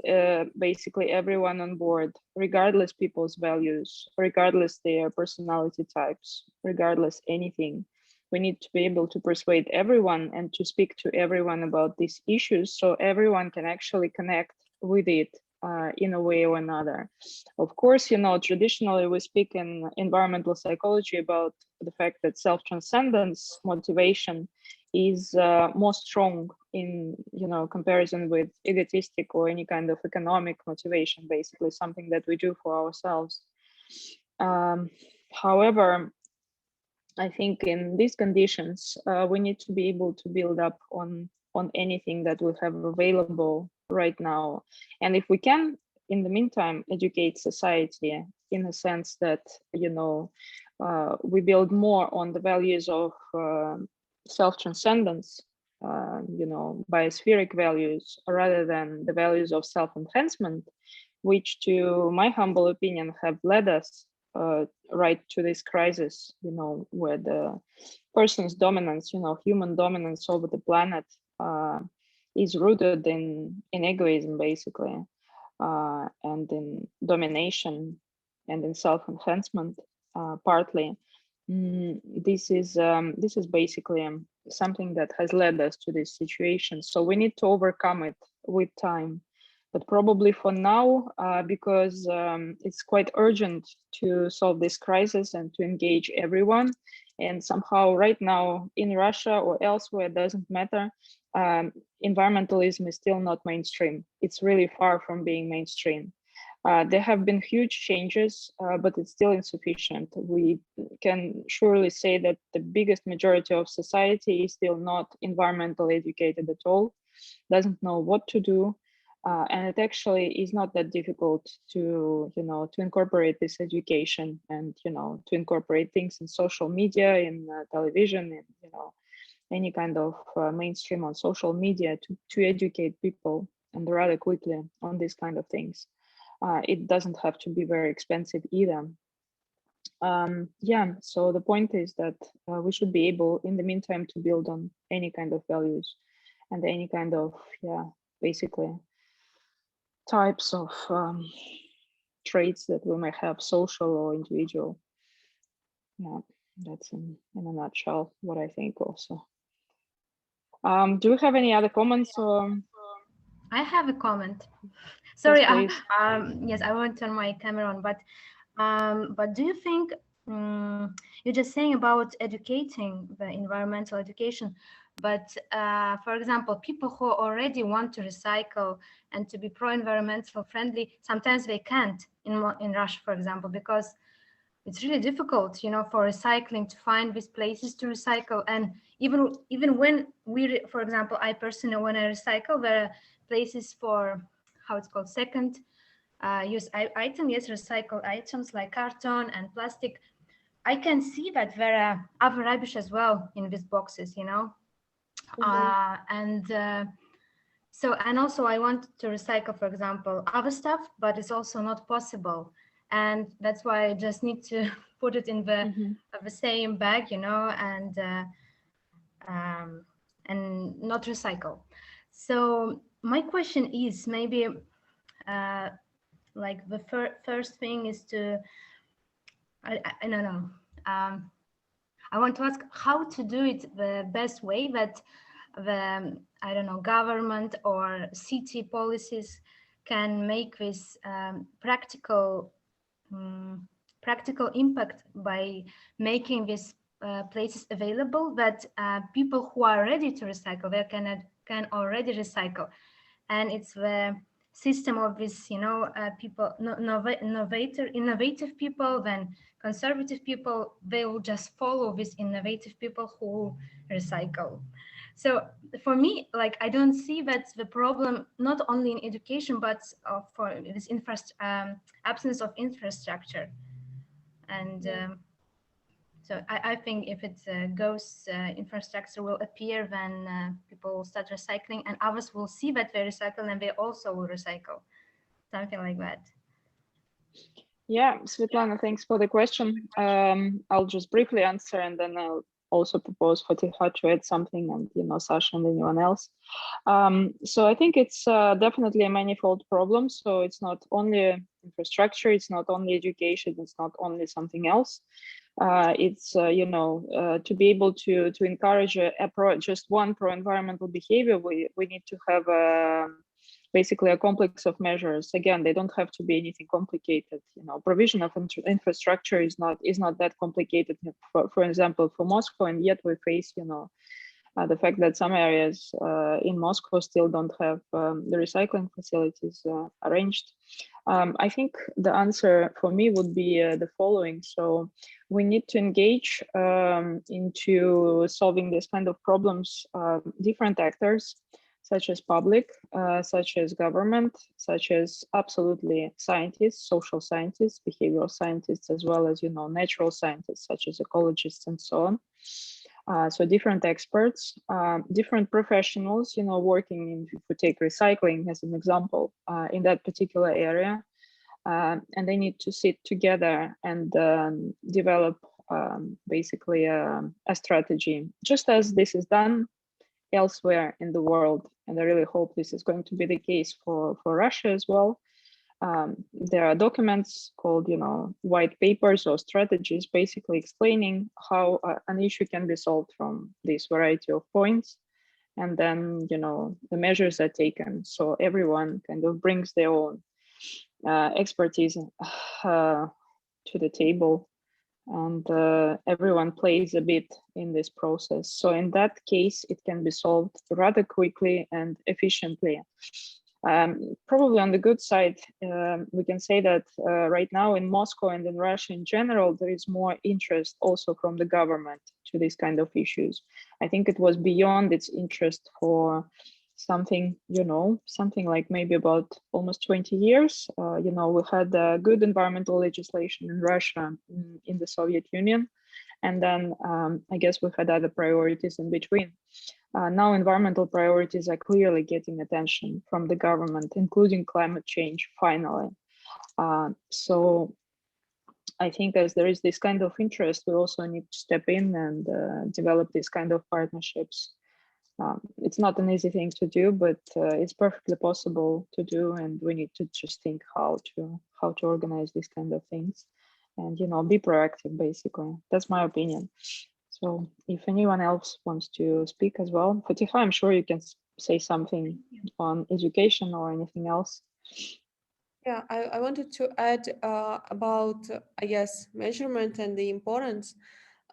[SPEAKER 2] basically everyone on board, regardless people's values, regardless their personality types, regardless anything. We need to be able to persuade everyone and to speak to everyone about these issues, so everyone can actually connect with it in a way or another. Of course, traditionally we speak in environmental psychology about the fact that self-transcendence motivation is more strong in comparison with egotistic or any kind of economic motivation, basically something that we do for ourselves. However, I think in these conditions, we need to be able to build up on anything that we have available right now. And if we can, in the meantime, educate society in a sense that, we build more on the values of self-transcendence, biospheric values, rather than the values of self-enhancement, which, to my humble opinion, have led us right to this crisis, where the person's dominance, human dominance over the planet is rooted in egoism, basically, and in domination and in self-enhancement, partly. This is basically something that has led us to this situation. So we need to overcome it with time. But probably for now, because it's quite urgent to solve this crisis and to engage everyone. And somehow right now in Russia or elsewhere, it doesn't matter, environmentalism is still not mainstream. It's really far from being mainstream. There have been huge changes, but it's still insufficient. We can surely say that the biggest majority of society is still not environmentally educated at all, doesn't know what to do. And it actually is not that difficult to, to incorporate this education and, to incorporate things in social media, in television, in, any kind of mainstream on social media to educate people, and rather quickly, on these kind of things. It doesn't have to be very expensive either. Yeah, so the point is that we should be able, in the meantime, to build on any kind of values and any kind of, basically, types of traits that we may have, social or individual. Yeah, that's in a nutshell what I think also. Do we have any other comments? Or?
[SPEAKER 4] I have a comment. Sorry,
[SPEAKER 2] yes,
[SPEAKER 4] yes, I won't turn my camera on, but do you think you're just saying about educating, the environmental education, but for example, people who already want to recycle and to be pro-environmental friendly, sometimes they can't in Russia, for example, because it's really difficult, for recycling to find these places to recycle. And even when for example, I personally, when I recycle, there are places for, how it's called, second use item, yes, recycled items like carton and plastic. I can see that there are other rubbish as well in these boxes, So, and also I want to recycle, for example, other stuff, but it's also not possible. And that's why I just need to put it in the same bag, you know, and not recycle. So my question is maybe like the first thing is to, I don't know. I want to ask how to do it the best way that the, I don't know, government or city policies can make this practical impact by making these places available that people who are ready to recycle, they can already recycle. And it's the system of this, you know, people, innovative people, then conservative people, they will just follow these innovative people who recycle. So for me, like, I don't see that the problem not only in education, but for this absence of infrastructure. And so I think if it goes, infrastructure will appear, then people will start recycling, and others will see that they recycle and they also will recycle, something like that.
[SPEAKER 2] Yeah, Svetlana, thanks for the question. I'll just briefly answer, and then I'll also propose Fatikha to add something, and, you know, Sasha and anyone else. So I think it's definitely a manifold problem. So it's not only infrastructure, it's not only education, it's not only something else. It's you know, to be able to encourage just one pro-environmental behavior, we need to have basically a complex of measures. Again, they don't have to be anything complicated. You know, provision of infrastructure is not that complicated. For example, for Moscow, and yet we face, you know, the fact that some areas in Moscow still don't have the recycling facilities arranged. I think the answer for me would be the following. So we need to engage into solving this kind of problems, different actors, such as public, such as government, such as absolutely scientists, social scientists, behavioral scientists, as well as, you know, natural scientists, such as ecologists and so on. So different experts, different professionals, you know, working in, if we take recycling as an example, in that particular area, and they need to sit together and develop basically a strategy, just as this is done elsewhere in the world. And I really hope this is going to be the case for Russia as well. There are documents called, you know, white papers or strategies, basically explaining how an issue can be solved from this variety of points. And then, you know, the measures are taken. So everyone kind of brings their own expertise to the table, and everyone plays a bit in this process. So in that case, it can be solved rather quickly and efficiently. Probably on the good side, we can say that right now in Moscow and in Russia in general, there is more interest also from the government to these kind of issues. I think it was beyond its interest for something, you know, something like maybe about almost 20 years. You know, we had good environmental legislation in Russia, in the Soviet Union. And then I guess we had other priorities in between. Now environmental priorities are clearly getting attention from the government, including climate change, finally. So I think as there is this kind of interest, we also need to step in and develop these kind of partnerships. It's not an easy thing to do, but it's perfectly possible to do, and we need to just think how to organize these kind of things, and, you know, be proactive. Basically, that's my opinion. So if anyone else wants to speak as well, Fatikha, I'm sure you can say something on education or anything else.
[SPEAKER 1] Yeah, I wanted to add about, I guess, measurement and the importance.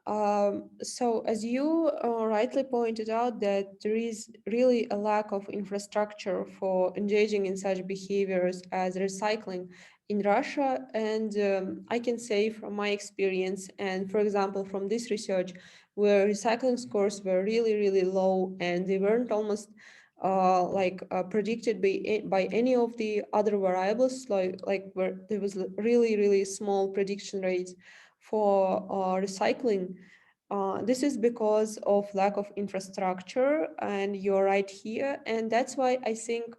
[SPEAKER 1] So as you rightly pointed out, that there is really a lack of infrastructure for engaging in such behaviors as recycling in Russia. And I can say from my experience, and for example, from this research, where recycling scores were really, really low, and they weren't almost predicted by any of the other variables, like where there was really, really small prediction rates for recycling. This is because of lack of infrastructure, and you're right here. And that's why I think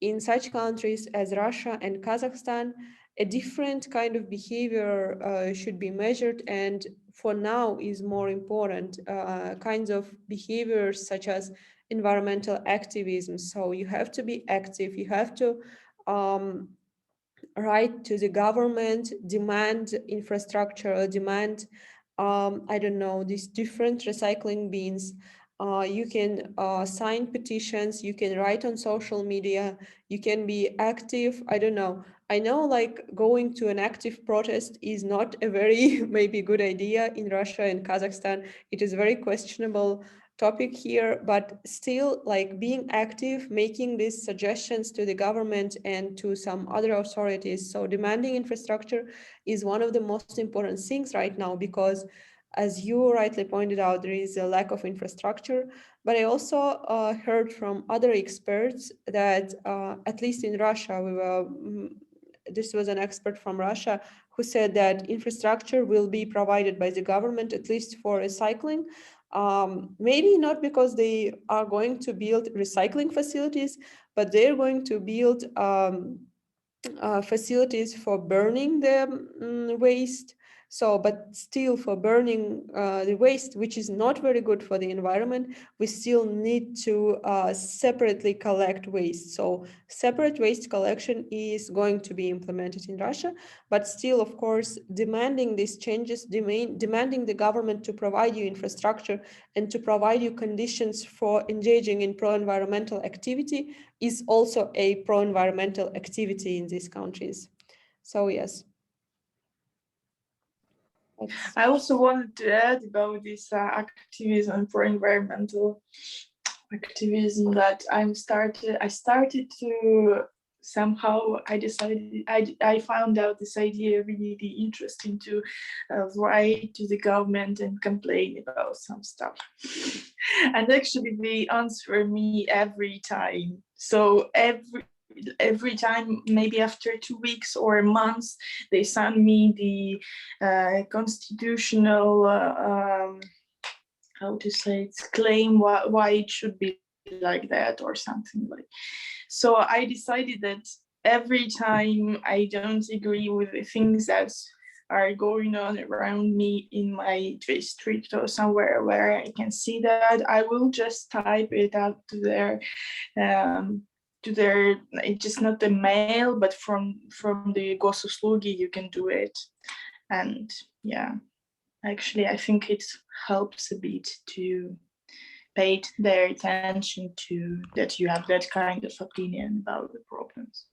[SPEAKER 1] in such countries as Russia and Kazakhstan, a different kind of behavior should be measured, and for now is more important, kinds of behaviors such as environmental activism. So you have to be active, you have to write to the government, demand infrastructure, demand, I don't know, these different recycling bins. You can sign petitions, you can write on social media, you can be active. I don't know. I know like going to an active protest is not a very maybe good idea in Russia and Kazakhstan. It is very questionable topic here, but still like being active, making these suggestions to the government and to some other authorities. So demanding infrastructure is one of the most important things right now, because as you rightly pointed out, there is a lack of infrastructure. But I also heard from other experts that at least in Russia, this was an expert from Russia who said that infrastructure will be provided by the government, at least for recycling. Maybe not because they are going to build recycling facilities, but they're going to build facilities for burning the waste. So, but still for burning the waste, which is not very good for the environment, we still need to separately collect waste. So separate waste collection is going to be implemented in Russia, but still, of course, demanding these changes, demanding the government to provide you infrastructure and to provide you conditions for engaging in pro-environmental activity is also a pro-environmental activity in these countries. So yes.
[SPEAKER 3] I also wanted to add about this activism for environmental activism that I started to somehow I found out this idea really interesting to write to the government and complain about some stuff. And actually they answer me every time. So every time, maybe after 2 weeks or a month, they send me the constitutional how to say it, claim why it should be like that or something like. So I decided that every time I don't agree with the things that are going on around me in my district or somewhere where I can see that, I will just type it out to their just not the mail, but from the Gosuslugi you can do it. And yeah, actually I think it helps a bit to pay their attention to that you have that kind of opinion about the problems.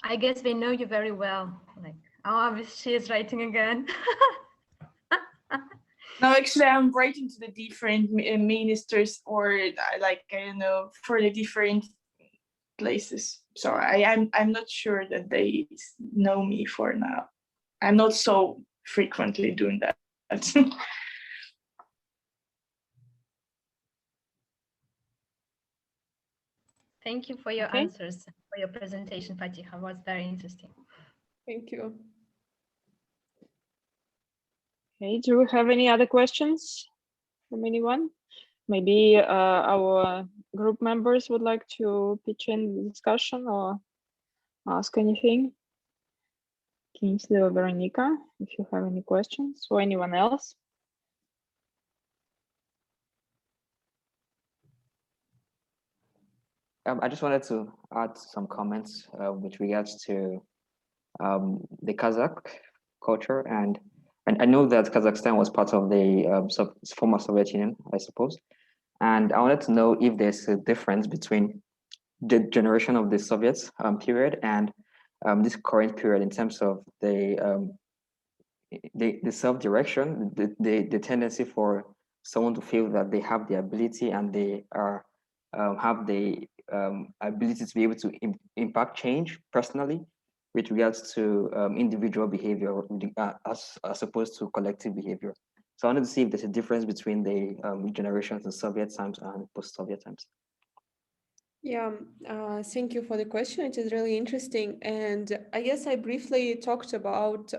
[SPEAKER 4] I guess they know you very well. Like, oh, she is writing again.
[SPEAKER 3] No, actually, I'm writing to the different ministers or like, I don't know, for the different places. So I'm not sure that they know me for now. I'm not so frequently doing that.
[SPEAKER 4] Thank you for your answers, for your presentation, Fatikha. It was very interesting.
[SPEAKER 1] Thank you.
[SPEAKER 2] Okay, do we have any other questions from anyone? Maybe our group members would like to pitch in the discussion or ask anything. Kingsley or Veronica, if you have any questions, or anyone else.
[SPEAKER 5] I just wanted to add some comments with regards to the Kazakh culture, and I know that Kazakhstan was part of the former Soviet Union, I suppose, and I wanted to know if there's a difference between the generation of the Soviet period and this current period in terms of the self-direction, the tendency for someone to feel that they have the ability and they are have the ability to be able to impact change personally with regards to individual behavior as opposed to collective behavior. So I wanted to see if there's a difference between the generations in Soviet times and post-Soviet times.
[SPEAKER 1] Yeah, thank you for the question. It is really interesting. And I guess I briefly talked about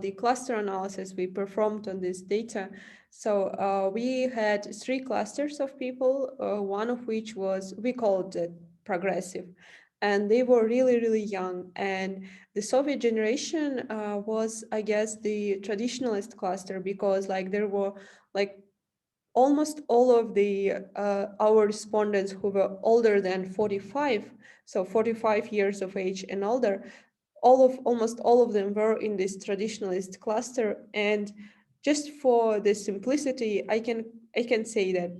[SPEAKER 1] the cluster analysis we performed on this data. So we had 3 clusters of people, one of which was, we called it progressive. And they were really, really young. And the Soviet generation was, I guess, the traditionalist cluster, because like there were like almost all of the our respondents who were older than 45, so 45 years of age and older, almost all of them were in this traditionalist cluster. And just for the simplicity, I can say that,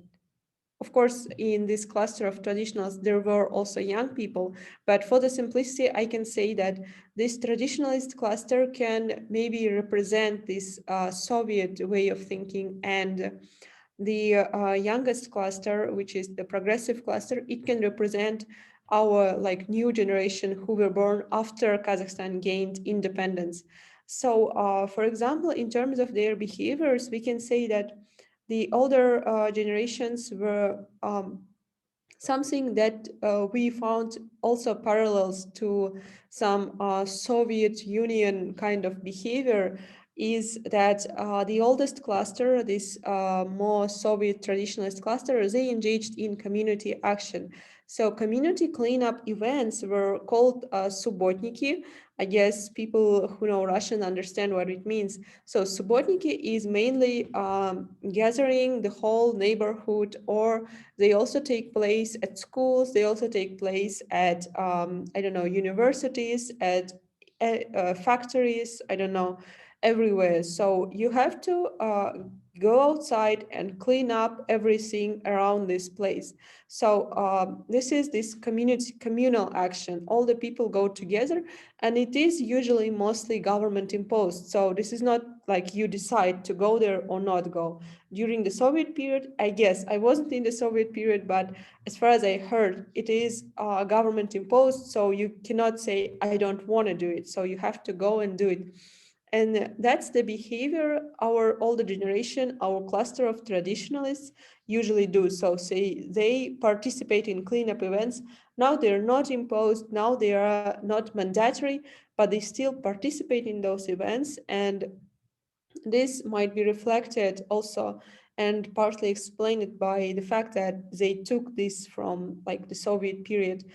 [SPEAKER 1] of course, in this cluster of traditionals, there were also young people, but for the simplicity, I can say that this traditionalist cluster can maybe represent this Soviet way of thinking, and the youngest cluster, which is the progressive cluster, it can represent our like new generation who were born after Kazakhstan gained independence. So, for example, in terms of their behaviors, we can say that the older generations were something that we found also parallels to some Soviet Union kind of behavior, is that the oldest cluster, this more Soviet traditionalist cluster, they engaged in community action. So community cleanup events were called subotniki. I guess people who know Russian understand what it means. So subotniki is mainly gathering the whole neighborhood, or they also take place at schools. They also take place at, I don't know, universities, at factories, I don't know, everywhere. So you have to go outside and clean up everything around this place. So this is this communal action. All the people go together, and it is usually mostly government imposed. So this is not like you decide to go there or not go. During the Soviet period, I guess, I wasn't in the Soviet period, but as far as I heard, it is government imposed. So you cannot say, I don't want to do it. So you have to go and do it. And that's the behavior our older generation, our cluster of traditionalists usually do. So say they participate in cleanup events. Now they're not imposed, now they are not mandatory, but they still participate in those events. And this might be reflected also and partly explained by the fact that they took this from like the Soviet period.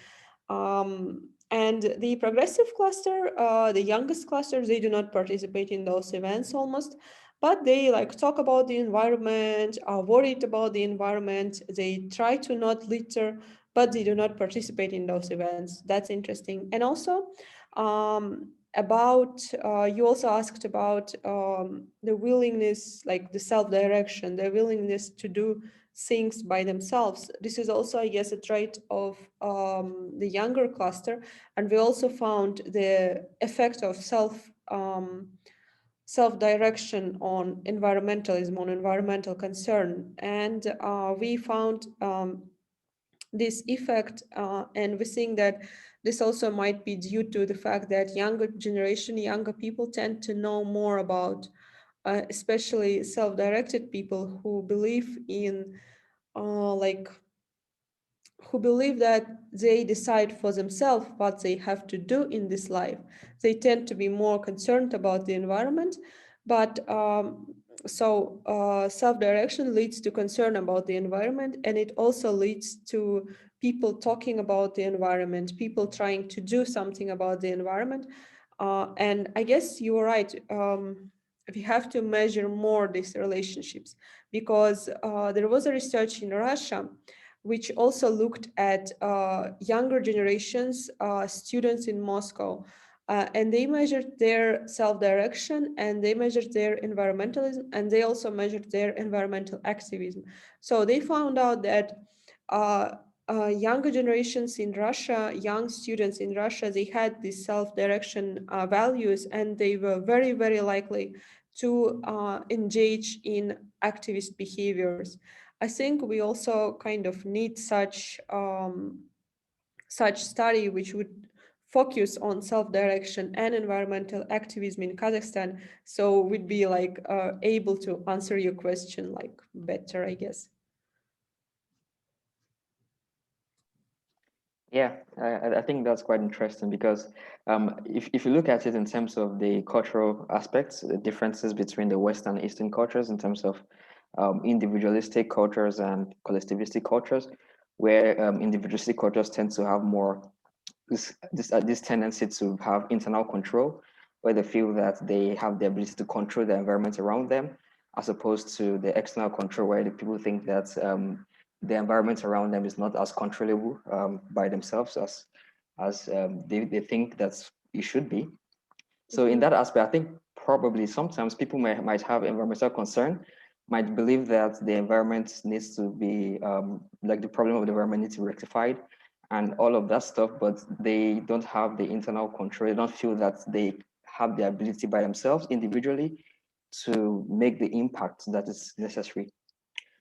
[SPEAKER 1] And the progressive cluster, the youngest cluster, they do not participate in those events almost, but they like talk about the environment, are worried about the environment. They try to not litter, but they do not participate in those events. That's interesting. And also, about you also asked about the willingness, like the self-direction, the willingness to do things by themselves. This is also, I guess, a trait of the younger cluster, and we also found the effect of self-direction on environmentalism, on environmental concern. And we found this effect, and we think that this also might be due to the fact that younger generation, younger people tend to know more about, especially self-directed people who believe in like who believe that they decide for themselves what they have to do in this life. They tend to be more concerned about the environment, but self-direction leads to concern about the environment, and it also leads to people talking about the environment, people trying to do something about the environment. And I guess you are right. We have to measure more these relationships, because there was a research in Russia which also looked at younger generations, students in Moscow, and they measured their self-direction, and they measured their environmentalism, and they also measured their environmental activism. So they found out that younger generations in Russia, young students in Russia, they had these self-direction values, and they were very, very likely to engage in activist behaviors. I think we also kind of need such study which would focus on self-direction and environmental activism in Kazakhstan, so we'd be like able to answer your question like better, I guess.
[SPEAKER 5] Yeah, I think that's quite interesting, because if you look at it in terms of the cultural aspects, the differences between the West and Eastern cultures in terms of individualistic cultures and collectivistic cultures, where individualistic cultures tend to have more this tendency to have internal control, where they feel that they have the ability to control the environment around them, as opposed to the external control, where the people think that the environment around them is not as controllable by themselves as they think that it should be. So in that aspect, I think probably sometimes people might have environmental concern, might believe that the environment needs to be, like the problem of the environment needs to be rectified and all of that stuff, but they don't have the internal control. They don't feel that they have the ability by themselves individually to make the impact that is necessary.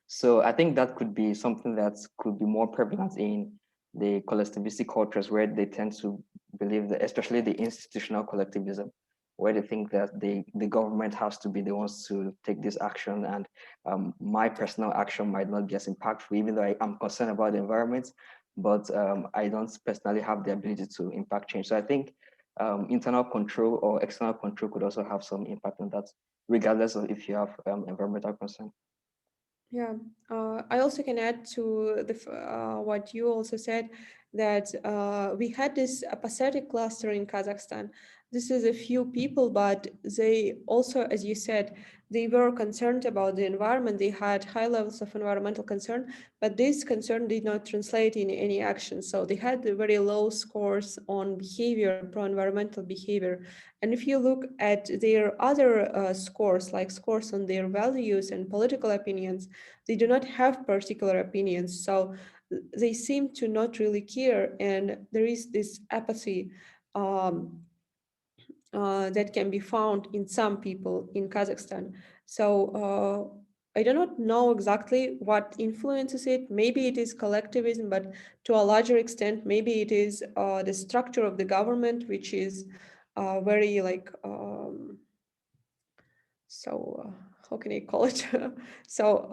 [SPEAKER 5] So I think that could be something that could be more prevalent in the collectivistic cultures, where they tend to believe that, especially the institutional collectivism, where they think that the government has to be the ones to take this action, and my personal action might not be as impactful, even though I am concerned about the environment, but I don't personally have the ability to impact change. So I think internal control or external control could also have some impact on that, regardless of if you have environmental concern.
[SPEAKER 1] Yeah, I also can add to what you also said, that we had this apathetic cluster in Kazakhstan. This is a few people, but they also, as you said, they were concerned about the environment. They had high levels of environmental concern, but this concern did not translate in any action. So they had very low scores on behavior, pro-environmental behavior. And if you look at their other scores, like scores on their values and political opinions, they do not have particular opinions. So they seem to not really care. And there is this apathy that can be found in some people in Kazakhstan. So I do not know exactly what influences it. Maybe it is collectivism, but to a larger extent, maybe it is the structure of the government, which is very like, how can I call it? So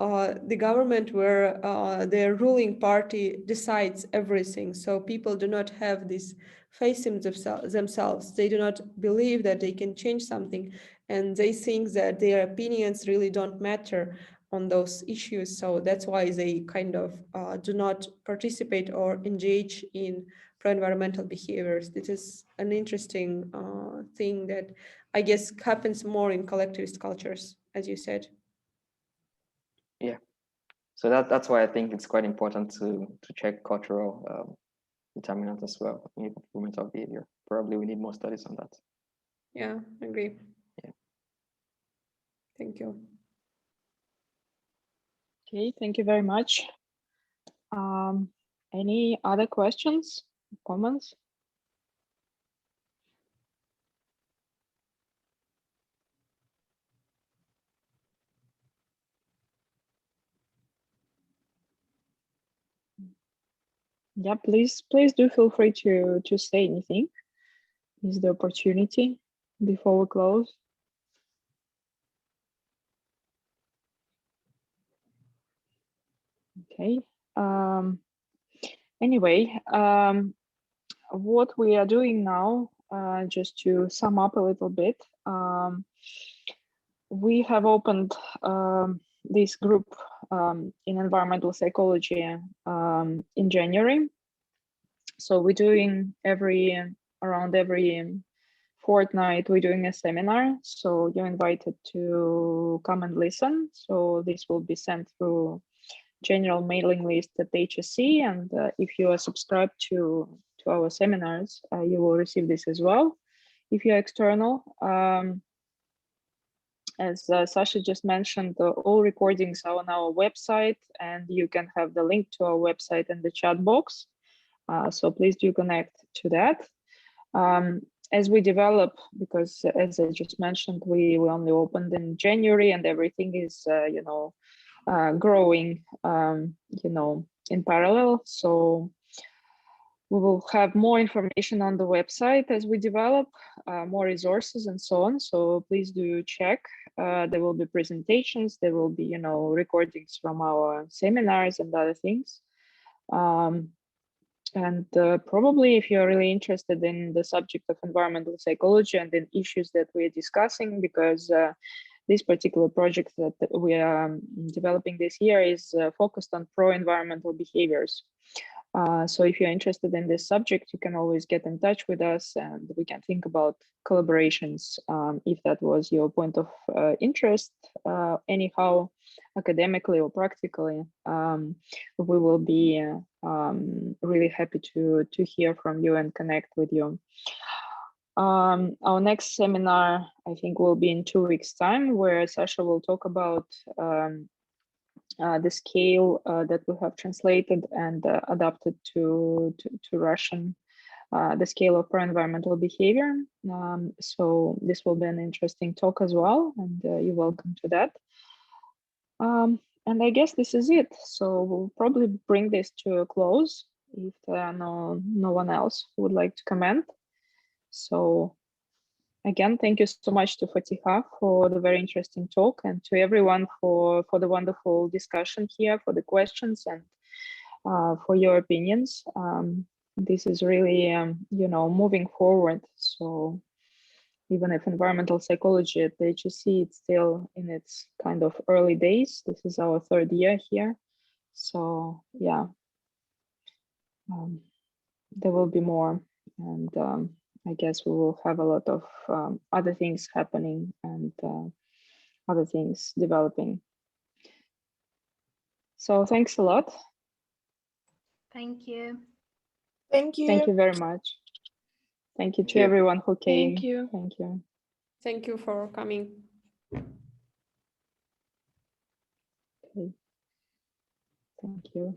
[SPEAKER 1] the government where the ruling party decides everything. So people do not have this faith in themselves. They do not believe that they can change something, and they think that their opinions really don't matter on those issues. So that's why they kind of do not participate or engage in pro-environmental behaviors. This is an interesting thing that I guess happens more in collectivist cultures, as you said.
[SPEAKER 5] Yeah, so that's why I think it's quite important to check cultural determinants as well in environmental behavior. Probably we need more studies on that.
[SPEAKER 1] Yeah, I agree.
[SPEAKER 5] Yeah.
[SPEAKER 1] Thank you.
[SPEAKER 2] Okay, thank you very much. Any other questions, comments? Yeah, please do feel free to say anything. Is the opportunity before we close? Okay. Anyway, what we are doing now, just to sum up a little bit, we have opened this group in environmental psychology in January. So we're doing around every fortnight, we're doing a seminar. So you're invited to come and listen. So this will be sent through general mailing list at HSE, and if you are subscribed to our seminars, you will receive this as well. If you're external, as Sasha just mentioned, all recordings are on our website, and you can have the link to our website in the chat box. So please do connect to that. As we develop, because as I just mentioned, we only opened in January, and everything is, growing, in parallel. So we will have more information on the website as we develop, more resources and so on. So please do check. There will be presentations, there will be, recordings from our seminars and other things. And probably if you're really interested in the subject of environmental psychology and in issues that we're discussing, because this particular project that we are developing this year is focused on pro-environmental behaviors. So if you're interested in this subject, you can always get in touch with us and we can think about collaborations if that was your point of interest, anyhow, academically or practically. We will be really happy to hear from you and connect with you. Our next seminar, I think, will be in 2 weeks' time, where Sasha will talk about the scale that we have translated and adapted to Russian, the scale of pro-environmental behavior. So this will be an interesting talk as well, and you're welcome to that. And I guess this is it. So we'll probably bring this to a close if no one else would like to comment. So again, thank you so much to Fatikha for the very interesting talk, and to everyone for the wonderful discussion here, for the questions, and for your opinions. This is really, moving forward. So even if environmental psychology at the HSE, it's still in its kind of early days. This is our 3rd year here. So yeah, there will be more, and I guess we will have a lot of other things happening and other things developing. So thanks a lot.
[SPEAKER 4] Thank you.
[SPEAKER 3] Thank you.
[SPEAKER 2] Thank you very much. Thank you to everyone who came.
[SPEAKER 3] Thank you.
[SPEAKER 2] Thank you.
[SPEAKER 1] Thank you for coming.
[SPEAKER 2] Okay. Thank you.